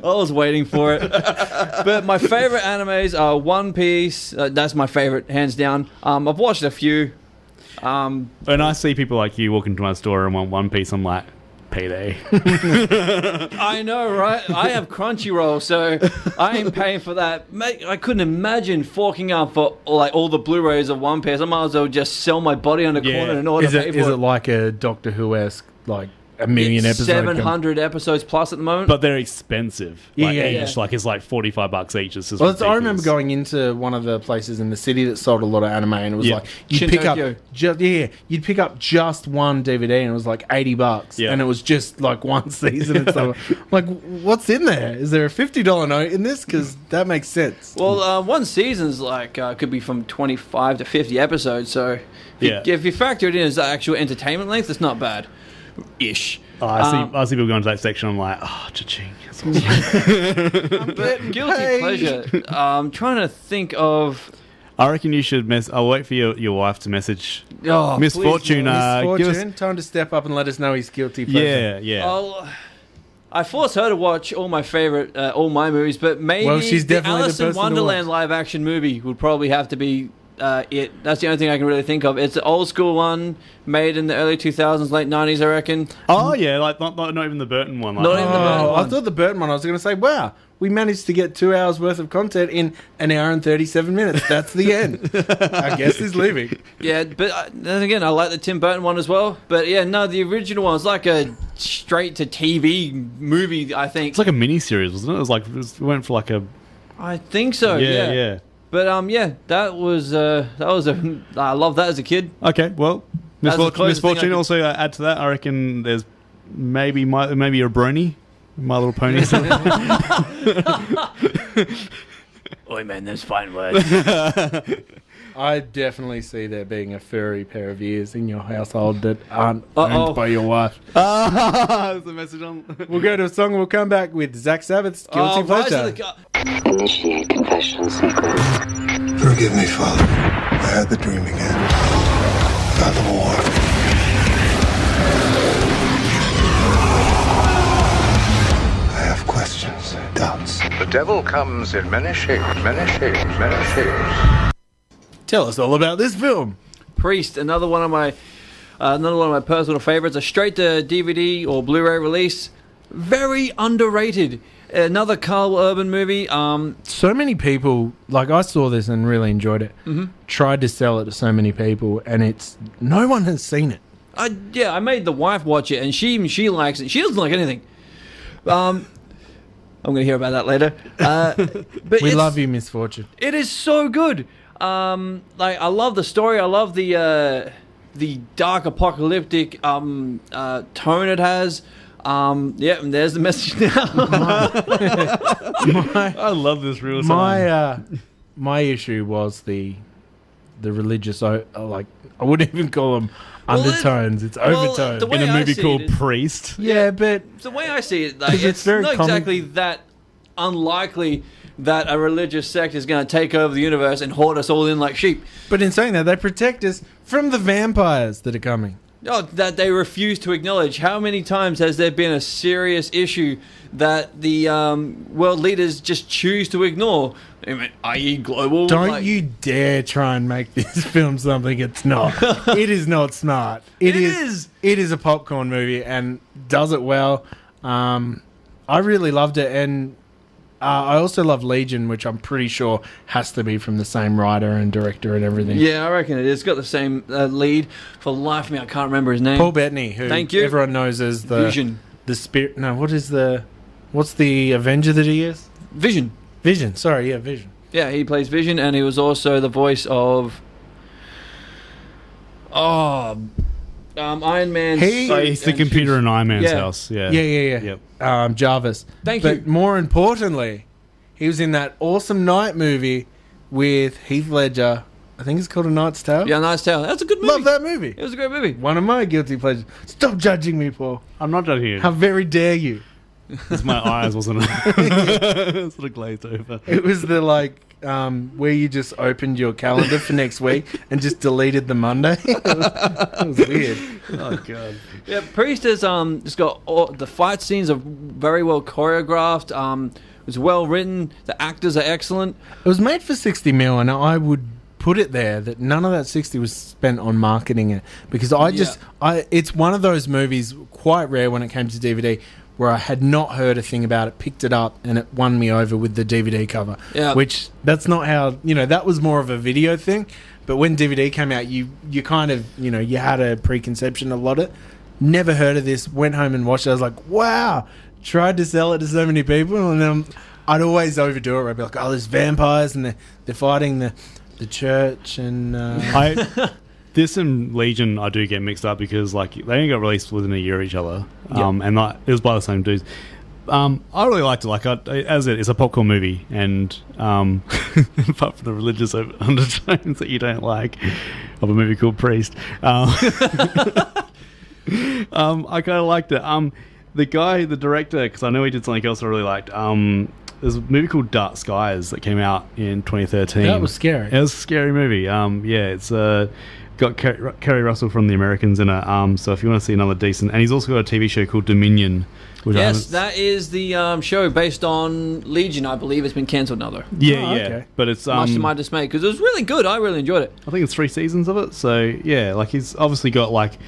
Speaker 12: I was waiting for it. But my favorite animes are One Piece. That's my favorite, hands down. I've watched a few.
Speaker 11: When I see people like you walk into my store and want One Piece, I'm like, payday.
Speaker 12: I know, right? I have Crunchyroll, so I ain't paying for that. Mate, I couldn't imagine forking out for like all the Blu-rays of One Piece. I might as well just sell my body on the corner and order.
Speaker 10: Is it like a Doctor Who-esque, like a million episodes?
Speaker 12: 700 episodes plus at the moment.
Speaker 11: But they're expensive. Like
Speaker 10: Yeah.
Speaker 11: each, like it's like $45 each. It's just
Speaker 10: I
Speaker 11: ridiculous.
Speaker 10: remember going into one of the places in the city that sold a lot of anime, and it was like you'd you'd pick up just one DVD, and it was like $80, and it was just like one season and stuff. Like, what's in there? Is there a $50 note in this? Because that makes sense.
Speaker 12: Well, one season's like could be from 25 to 50 episodes. So if you factor it in as the actual entertainment length, it's not bad. Ish.
Speaker 11: I see people going to that section. I'm like, cha-ching.
Speaker 12: But guilty pleasure. I'm trying to think of.
Speaker 11: I reckon you should I'll wait for your wife to message.
Speaker 10: Misfortune,
Speaker 11: Misfortune.
Speaker 10: time to step up and let us know he's guilty pleasure.
Speaker 11: Yeah.
Speaker 12: I forced her to watch all my favorite, all my movies, but maybe
Speaker 10: she's
Speaker 12: the
Speaker 10: definitely the
Speaker 12: Alice in
Speaker 10: person to
Speaker 12: Wonderland
Speaker 10: watch.
Speaker 12: live action movie would probably have to be it. That's the only thing I can really think of. It's an old school one made in the early 2000s, late 90s, I reckon.
Speaker 11: Oh yeah, like not even the Burton one. Like,
Speaker 12: Not even the Burton one.
Speaker 10: I thought the Burton one, I was going to say, wow, we managed to get 2 hours worth of content in an hour and 37 minutes. That's the end. Our guest is leaving.
Speaker 12: Yeah, but then again, I like the Tim Burton one as well. But yeah, no, the original one was like a straight to TV movie, I think.
Speaker 11: It's like a mini series, wasn't it? It was like it went for like a.
Speaker 12: I think so. Yeah. But that was I love that as a kid.
Speaker 11: Okay, well, Misfortune also add to that. I reckon there's maybe a brony, My Little Pony.
Speaker 12: Oi man, those fine words.
Speaker 10: I definitely see there being a furry pair of ears in your household that aren't owned by your wife.
Speaker 11: There's a message on.
Speaker 10: We'll go to a song and we'll come back with Zak Sabbath's Guilty Pleasure.
Speaker 1: Initiate confession sequence.
Speaker 6: Forgive me, Father. I had the dream again. About the war. I have questions, doubts.
Speaker 2: The devil comes in many shapes, many shapes, many shapes.
Speaker 10: Tell us all about this film.
Speaker 12: Priest, another one of my personal favorites. A straight to DVD or Blu-ray release. Very underrated. Another Carl Urban movie.
Speaker 10: So many people, like I saw this and really enjoyed it. Tried to sell it to so many people, and no one has seen it.
Speaker 12: I made the wife watch it, and she likes it. She doesn't like anything. I'm going to hear about that later. But
Speaker 10: we love you, Misfortune.
Speaker 12: It is so good. I love the story. I love the dark apocalyptic tone it has. And there's the message now.
Speaker 11: I love this real song.
Speaker 10: My issue was the religious, I wouldn't even call them undertones. It's overtones
Speaker 11: in a movie called Priest.
Speaker 10: Yeah, but
Speaker 12: the way I see it, it's not exactly that unlikely that a religious sect is going to take over the universe and hoard us all in like sheep.
Speaker 10: But in saying that, they protect us from the vampires that are coming.
Speaker 12: that they refuse to acknowledge. How many times has there been a serious issue that the world leaders just choose to ignore? I mean, i.e. global.
Speaker 10: Don't you dare try and make this film something it's not. It is not smart. It is. It is a popcorn movie and does it well. I really loved it, and I also love Legion, which I'm pretty sure has to be from the same writer and director and everything.
Speaker 12: Yeah, I reckon it is. It's got the same lead. For the life of me, I can't remember his name.
Speaker 10: Paul Bettany, who
Speaker 12: Thank you.
Speaker 10: everyone knows as the
Speaker 12: Vision.
Speaker 10: The spirit. No, what's the Avenger that he is?
Speaker 12: Vision.
Speaker 10: Vision. Sorry, yeah, Vision.
Speaker 12: Yeah, he plays Vision, and he was also the voice of Iron Man.
Speaker 11: He's the computer in Iron Man's house. Yeah.
Speaker 10: Yep. Jarvis.
Speaker 12: Thank
Speaker 10: but
Speaker 12: you.
Speaker 10: more importantly, he was in that awesome Night movie with Heath Ledger. I think it's called A Knight's Tale.
Speaker 12: Yeah, Knight's Tale. That's a good movie.
Speaker 10: Love that movie.
Speaker 12: It was a great movie.
Speaker 10: One of my guilty pleasures. Stop judging me, Paul.
Speaker 11: I'm not judging you.
Speaker 10: How very dare you?
Speaker 11: It's my eyes, wasn't it? Sort of glazed over.
Speaker 10: It was the where you just opened your calendar for next week and just deleted the Monday. It was weird.
Speaker 11: Oh god.
Speaker 12: Yeah, Priest has just got the fight scenes are very well choreographed. It was well written. The actors are excellent.
Speaker 10: It was made for 60 mil, and I would put it there that none of that 60 was spent on marketing it, because it's one of those movies, quite rare when it came to DVD, where I had not heard a thing about it, picked it up, and it won me over with the DVD cover.
Speaker 12: Yeah.
Speaker 10: Which, that's not how, that was more of a video thing. But when DVD came out, you kind of, you had a preconception of a lot of it. Never heard of this, went home and watched it. I was like, wow. Tried to sell it to so many people, and then I'd always overdo it. I'd be like, oh, there's vampires, and they're fighting the church, and...
Speaker 11: This and Legion, I do get mixed up because they only got released within a year of each other, and it was by the same dudes. I really liked it. It's a popcorn movie, and apart from the religious undertones that you don't like of a movie called Priest, I kind of liked it. The director, because I know he did something else I really liked. There's a movie called Dark Skies that came out in 2013.
Speaker 10: That was scary.
Speaker 11: It was a scary movie. It's got Kerry Russell from The Americans in it. So if you want to see another decent... And he's also got a TV show called Dominion.
Speaker 12: Yes, that is the show based on Legion, I believe. It's been cancelled now, though.
Speaker 11: Yeah, okay. But it's...
Speaker 12: much to my dismay, because it was really good. I really enjoyed it.
Speaker 11: I think it's 3 seasons of it. So, yeah, he's obviously got,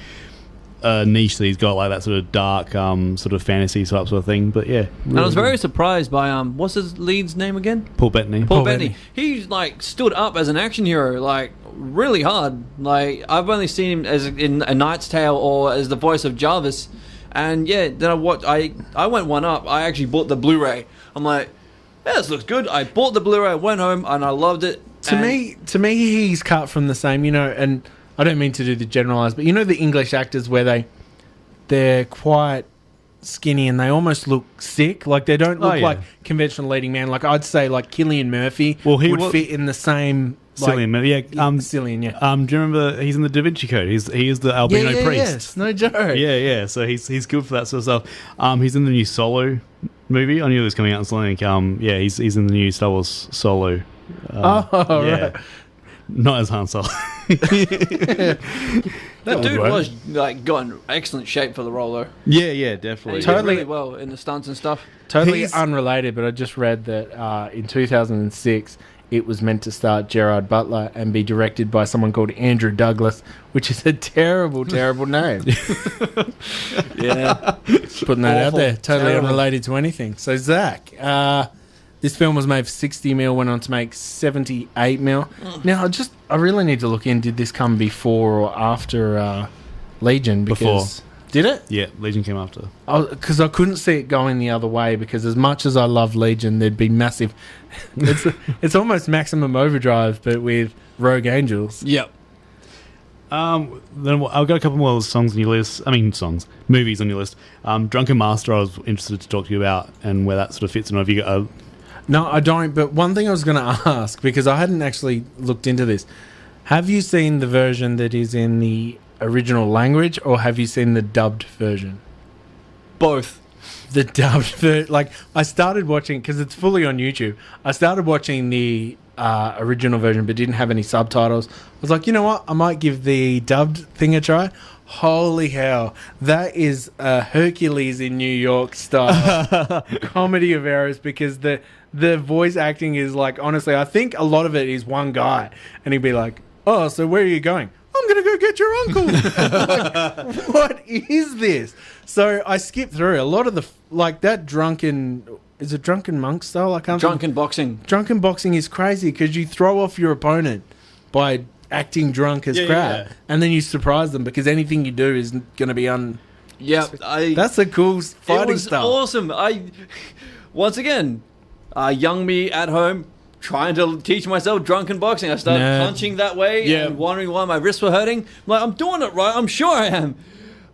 Speaker 11: a niche that he's got, that sort of dark, sort of fantasy type sort of thing. But, yeah. Really
Speaker 12: and I was very surprised by, what's his lead's name again?
Speaker 11: Paul Bettany.
Speaker 12: Paul Bettany. He, stood up as an action hero, really hard. I've only seen him as in A Knight's Tale or as the voice of Jarvis. And yeah, then I went one up. I actually bought the Blu-ray. I'm like, yeah, this looks good. I bought the Blu-ray, went home, and I loved it.
Speaker 10: To me, he's cut from the same, and I don't mean to do the generalised, but the English actors where they're quite skinny and they almost look sick. They don't look like conventional leading man. I'd say Cillian Murphy would fit in the same...
Speaker 11: Cillian,
Speaker 10: Cillian, yeah.
Speaker 11: Do you remember he's in the Da Vinci Code? He is the albino priest.
Speaker 10: Yes, no joke.
Speaker 11: Yeah. So he's good for that sort of stuff. He's in the new Solo movie. I knew it was coming out in something. He's in the new Star Wars Solo.
Speaker 10: Right.
Speaker 11: Not as Han Solo.
Speaker 12: The dude was got in excellent shape for the role, though.
Speaker 11: Yeah, definitely.
Speaker 12: He did really well in the stunts and stuff.
Speaker 10: Totally unrelated, but I just read that in 2006 it was meant to star Gerard Butler and be directed by someone called Andrew Douglas, which is a terrible, terrible name.
Speaker 12: Yeah.
Speaker 10: Just putting that out there. Totally unrelated to anything. So, Zach, this film was made for 60 mil, went on to make 78 mil. Now, I really need to look in. Did this come before or after Legion?
Speaker 11: Before.
Speaker 10: Did it?
Speaker 11: Yeah, Legion came after.
Speaker 10: Because I couldn't see it going the other way, because as much as I love Legion, there'd be massive... it's almost Maximum Overdrive, but with Rogue Angels.
Speaker 12: Yep.
Speaker 11: Then I've got a couple more songs on your list. Movies on your list. Drunken Master, I was interested to talk to you about and where that sort of fits in. Have you got
Speaker 10: No, I don't, but one thing I was going to ask, because I hadn't actually looked into this. Have you seen the version that is in the original language, or have you seen the dubbed version?
Speaker 12: Both.
Speaker 10: The dubbed version. I started watching, because it's fully on YouTube, I started watching the original version but didn't have any subtitles. I was like, you know what? I might give the dubbed thing a try. Holy hell. That is a Hercules in New York style comedy of errors, because the voice acting is like, honestly, I think a lot of it is one guy. And he'd be like, oh, so where are you going? I'm going to go get your uncle. Like, what is this? So I skipped through a lot of the, like that drunken... Is it drunken monk style? I can't.
Speaker 12: Drunken boxing.
Speaker 10: Drunken boxing is crazy because you throw off your opponent by acting drunk as crap, and then you surprise them because anything you do is going to be
Speaker 12: Yeah,
Speaker 10: that's a cool fighting style.
Speaker 12: Awesome. Once again, young me at home trying to teach myself drunken boxing. I started punching that way and wondering why my wrists were hurting. I'm like, I'm doing it right. I'm sure I am.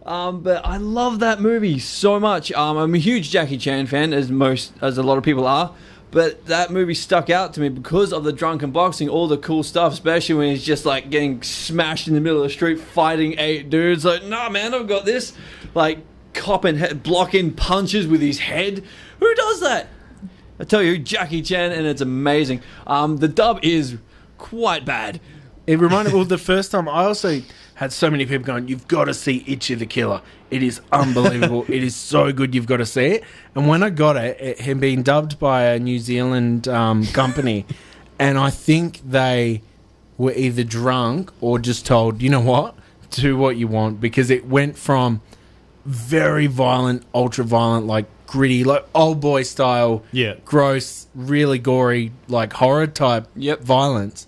Speaker 12: But I love that movie so much. I'm a huge Jackie Chan fan, as a lot of people are. But that movie stuck out to me because of the drunken boxing, all the cool stuff, especially when he's just like getting smashed in the middle of the street, fighting 8 dudes. Like, nah, man, I've got this. Like, copping head, blocking punches with his head. Who does that? I tell you, Jackie Chan, and it's amazing. The dub is quite bad.
Speaker 10: It reminded me, well, the first time I also had so many people going, you've got to see Itchy the Killer. It is unbelievable. It is so good. You've got to see it. And when I got it had been dubbed by a New Zealand company, and I think they were either drunk or just told, you know what, do what you want, because it went from very violent, ultra violent, like gritty, like old boy style, gross, really gory, like horror type violence,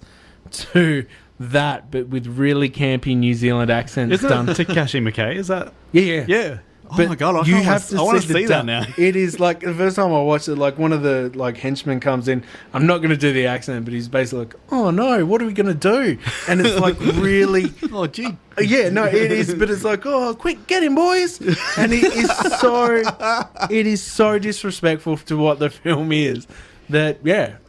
Speaker 10: to that, but with really campy New Zealand accents.
Speaker 11: Isn't
Speaker 10: done.
Speaker 11: it Takashi Miike? Is that?
Speaker 10: Yeah.
Speaker 11: Oh
Speaker 10: But
Speaker 11: my god!
Speaker 10: you have to
Speaker 11: I want to
Speaker 10: the
Speaker 11: see that
Speaker 10: dub.
Speaker 11: now.
Speaker 10: It is like the first time I watched it, like one of the like henchmen comes in. I'm not going to do the accent, but he's basically like, "Oh no, what are we going to do?" And it's like really,
Speaker 11: oh gee,
Speaker 10: yeah, no, it is, but it's like, "Oh, quick, get him, boys!" And it is so disrespectful to what the film is. That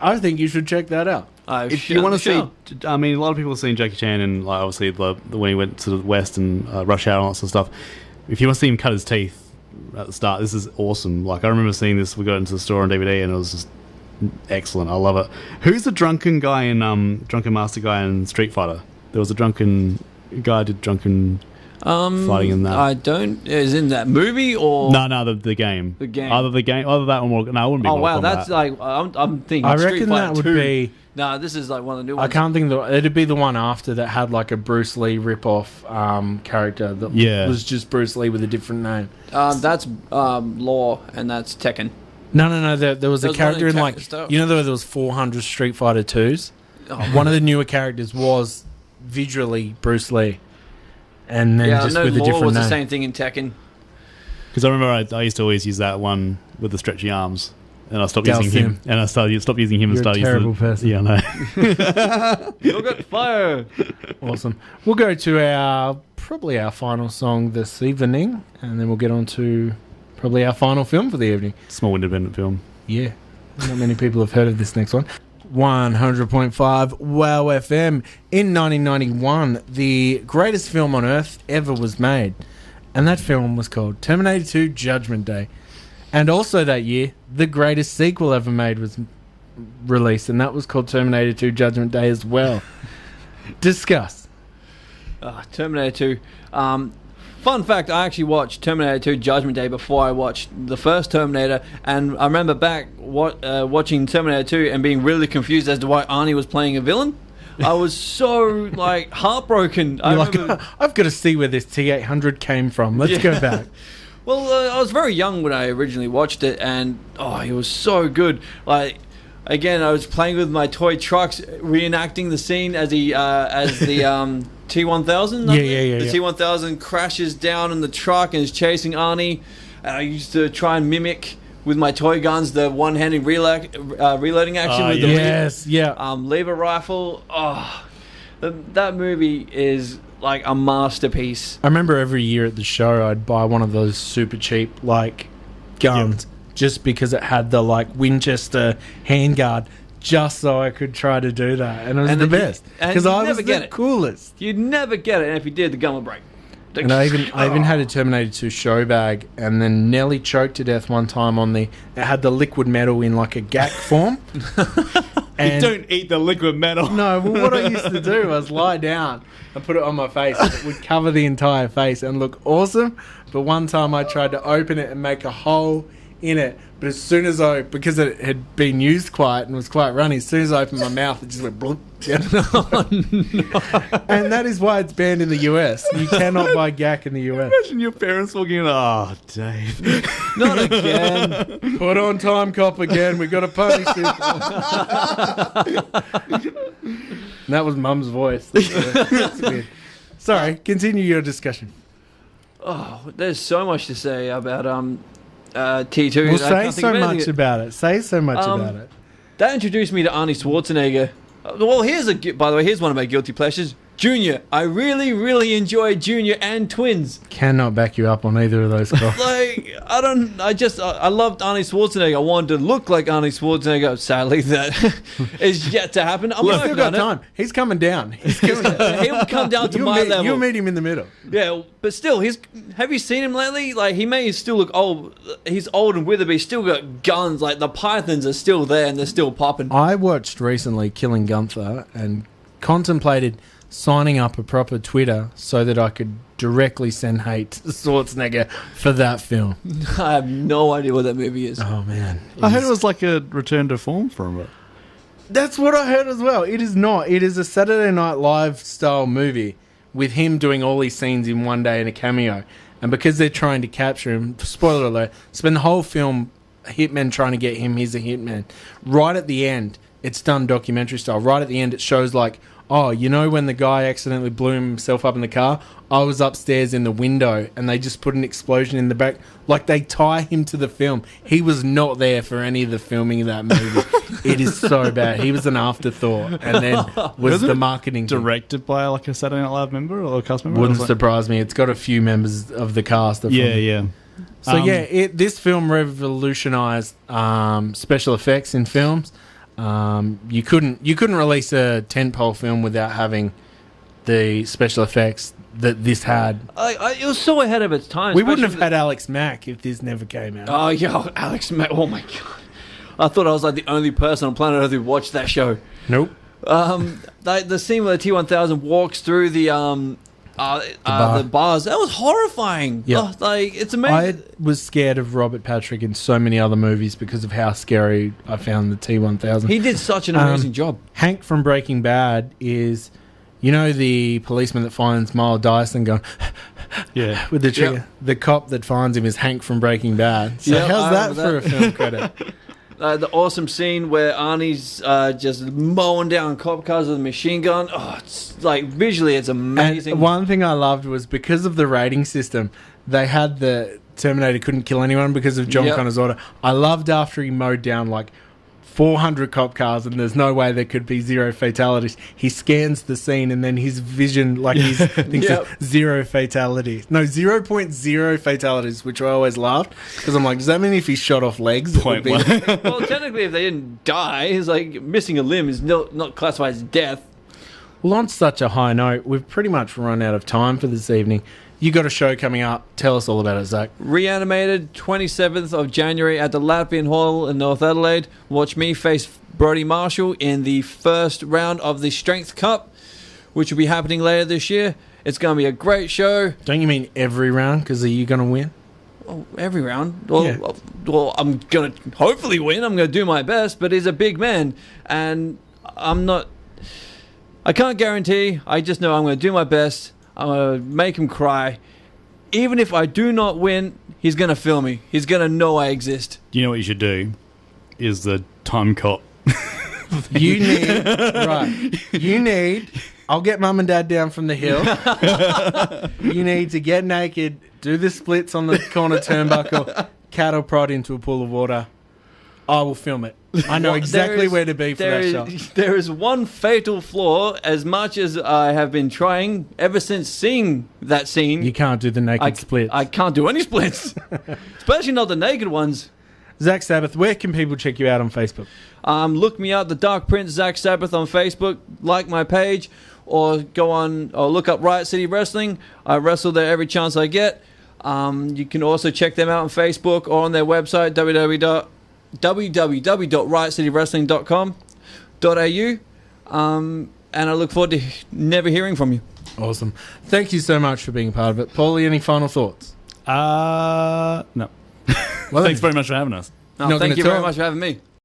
Speaker 10: I think you should check that out.
Speaker 11: If you want to see, I mean, a lot of people have seen Jackie Chan and like obviously the when he went to the West and Rush Hour and all that sort of stuff. If you want to see him cut his teeth at the start, this is awesome. Like I remember seeing this. We got into the store on DVD and it was just excellent. I love it. Who's the drunken guy in drunken master guy in Street Fighter? There was a drunken guy who did drunken fighting in that.
Speaker 12: I don't. Is in that movie or
Speaker 11: no the game.
Speaker 12: The game.
Speaker 11: Either that or Mortal. No, it wouldn't be.
Speaker 12: Oh
Speaker 11: Mortal
Speaker 12: wow, that's
Speaker 11: Kombat.
Speaker 12: like I'm thinking.
Speaker 10: I
Speaker 12: Street
Speaker 10: reckon
Speaker 12: Fighter
Speaker 10: that would
Speaker 12: 2.
Speaker 10: be.
Speaker 12: No, this is like one of the new
Speaker 10: I
Speaker 12: ones.
Speaker 10: can't think it'd be the one after that had like a Bruce Lee rip-off character that was just BruceLee with a different name.
Speaker 12: That's Law, and that's Tekken.
Speaker 10: No. There was a character in like
Speaker 12: stuff.
Speaker 10: you know there was 400 Street Fighter 2s. One of the newer characters was visually Bruce Lee, and then just
Speaker 12: I know
Speaker 10: with a
Speaker 12: Law
Speaker 10: different
Speaker 12: was
Speaker 10: name.
Speaker 12: the same thing in Tekken.
Speaker 11: Because I remember I used to always use that one with the stretchy arms. And I stopped using him. And I stopped using him.
Speaker 10: You're
Speaker 11: and started
Speaker 10: a terrible
Speaker 11: using
Speaker 10: person.
Speaker 11: Yeah,
Speaker 12: You'll get fire.
Speaker 10: Awesome. We'll go to probably our final song this evening, and then we'll get on to probably our final film for the evening.
Speaker 11: Small independent film.
Speaker 10: Yeah. Not many people have heard of this next one. 100.5 WOW FM. In 1991, the greatest film on earth ever was made. And that film was called Terminator 2 Judgment Day. And also that year, the greatest sequel ever made was released, and that was called Terminator 2 Judgment Day as well. Discuss.
Speaker 12: Terminator 2. Fun fact, I actually watched Terminator 2 Judgment Day before I watched the first Terminator, and I remember back watching Terminator 2 and being really confused as to why Arnie was playing a villain. I was so, like, heartbroken.
Speaker 10: I've got to see where this T-800 came from. Let's go back.
Speaker 12: Well, I was very young when I originally watched it, and it was so good. Like, again, I was playing with my toy trucks, reenacting the scene as the T-1000. The T-1000 crashes down in the truck and is chasing Arnie. And I used to try and mimic with my toy guns the one-handed reloading action with the lever rifle. That movie is like a masterpiece.
Speaker 10: I remember every year at the show I'd buy one of those super cheap like guns just because it had the like Winchester handguard, just so I could try to do that, and it was the best because I was the coolest.
Speaker 12: You'd never get it, and if you did, the gun would break.
Speaker 10: And I even had a Terminator 2 show bag, and then nearly choked to death one time on it had the liquid metal in like a GAC form. And
Speaker 11: you don't eat the liquid metal.
Speaker 10: No, well, what I used to do was lie down and put it on my face. It would cover the entire face and look awesome. But one time I tried to open it and make a hole in it. But as soon as because it had been used quite and was quite runny, as soon as I opened my mouth, it just went bloop.
Speaker 11: Oh, no.
Speaker 10: And that is why it's banned in the US. You cannot buy gack in the US.
Speaker 11: Imagine your parents walking in, oh, Dave.
Speaker 12: Not again.
Speaker 10: Put on Time Cop again. We got to punish him. And that was Mum's voice. That's weird. Sorry, continue your discussion.
Speaker 12: Oh, there's so much to say about T2.
Speaker 10: Well, say so much about it. Say so much about it.
Speaker 12: That introduced me to Arnie Schwarzenegger. Well, by the way, here's one of my guilty pleasures. Junior. I really, really enjoy Junior and Twins.
Speaker 10: Cannot back you up on either of those calls.
Speaker 12: Like, I loved Arnie Schwarzenegger. I wanted to look like Arnie Schwarzenegger. Sadly, that is yet to happen. I'm
Speaker 10: Look, still got time. He's coming down.
Speaker 12: He'll come down to my level.
Speaker 10: You'll meet him in the middle.
Speaker 12: Yeah, but still, have you seen him lately? Like, he may still look old. He's old and withered, but he's still got guns. Like, the pythons are still there and they're still popping.
Speaker 10: I watched recently Killing Gunther and contemplated signing up a proper Twitter so that I could directly send hate to Schwarzenegger for that film.
Speaker 12: I have no idea what that movie is.
Speaker 10: Oh, man.
Speaker 11: I heard it was like a return to form from it.
Speaker 10: That's what I heard as well. It is not. It is a Saturday Night Live style movie with him doing all these scenes in one day in a cameo. And because they're trying to capture him, spoiler alert, spend the whole film hitmen trying to get him, he's a hitman. Right at the end, it's done documentary style. Right at the end, it shows like, oh, you know when the guy accidentally blew himself up in the car? I was upstairs in the window and they just put an explosion in the back. Like, they tie him to the film. He was not there for any of the filming of that movie. It is so bad. He was an afterthought and then was the marketing
Speaker 11: directed by like a Saturday Night Live member or a cast member?
Speaker 10: Wouldn't surprise me. It's got a few members of the cast.
Speaker 11: Yeah.
Speaker 10: So this film revolutionized special effects in films. You couldn't release a tentpole film without having the special effects that this had.
Speaker 12: It was so ahead of its time.
Speaker 10: We wouldn't have had Alex Mack if this never came out.
Speaker 12: Oh, yeah, Alex Mack. Oh, my God. I thought I was like the only person on planet Earth who watched that show.
Speaker 10: Nope.
Speaker 12: The scene where the T-1000 walks through the bars, that was horrifying.
Speaker 10: Yeah.
Speaker 12: It's amazing.
Speaker 10: I was scared of Robert Patrick in so many other movies because of how scary I found the T-1000.
Speaker 12: He did such an amazing job.
Speaker 10: Hank from Breaking Bad is, you know, the policeman that finds Miles Dyson going with the trigger. Yep. The cop that finds him is Hank from Breaking Bad. So how's that for a film credit?
Speaker 12: The awesome scene where Arnie's just mowing down cop cars with a machine gun. Oh, it's like visually, it's amazing.
Speaker 10: And one thing I loved was because of the rating system, they had the Terminator couldn't kill anyone because of John Connor's order. I loved after he mowed down like 400 cop cars and there's no way there could be zero fatalities. He scans the scene and then his vision, like he thinks of zero fatalities. No, 0.0 fatalities, which I always laughed because I'm like, does that mean if he shot off legs?
Speaker 12: Well, technically, if they didn't die, it's like missing a limb is not classified as death.
Speaker 10: Well, on such a high note, we've pretty much run out of time for this evening. You got a show coming up. Tell us all about it, Zach.
Speaker 12: Reanimated, 27th of January at the Latvian Hall in North Adelaide. Watch me face Brodie Marshall in the first round of the Strength Cup, which will be happening later this year. It's going to be a great show.
Speaker 10: Don't you mean every round? Because are you going to win?
Speaker 12: Well, every round. Well, I'm going to hopefully win. I'm going to do my best, but he's a big man, and I can't guarantee. I just know I'm going to do my best. I'm going to make him cry. Even if I do not win, he's going to feel me. He's going to know I exist.
Speaker 11: You know what you should do? Is the Time Cop.
Speaker 10: You need, I'll get mum and dad down from the hill. You need to get naked, do the splits on the corner turnbuckle, cattle prod into a pool of water. I will film it. I know exactly where to be for that shot.
Speaker 12: There is one fatal flaw. As much as I have been trying ever since seeing that scene,
Speaker 10: you can't do the naked splits.
Speaker 12: I can't do any splits, especially not the naked ones.
Speaker 10: Zak Sabbath, where can people check you out on Facebook?
Speaker 12: Look me up, The Dark Prince, Zak Sabbath on Facebook. Like my page, or go on or look up Riot City Wrestling. I wrestle there every chance I get. You can also check them out on Facebook or on their website, www.riotcitywrestling.com. and I look forward to never hearing from you.
Speaker 10: Awesome. Thank you so much for being a part of it. Paulie, any final thoughts?
Speaker 11: No. Well, thanks very much for having us.
Speaker 12: No, thank you very much for having me.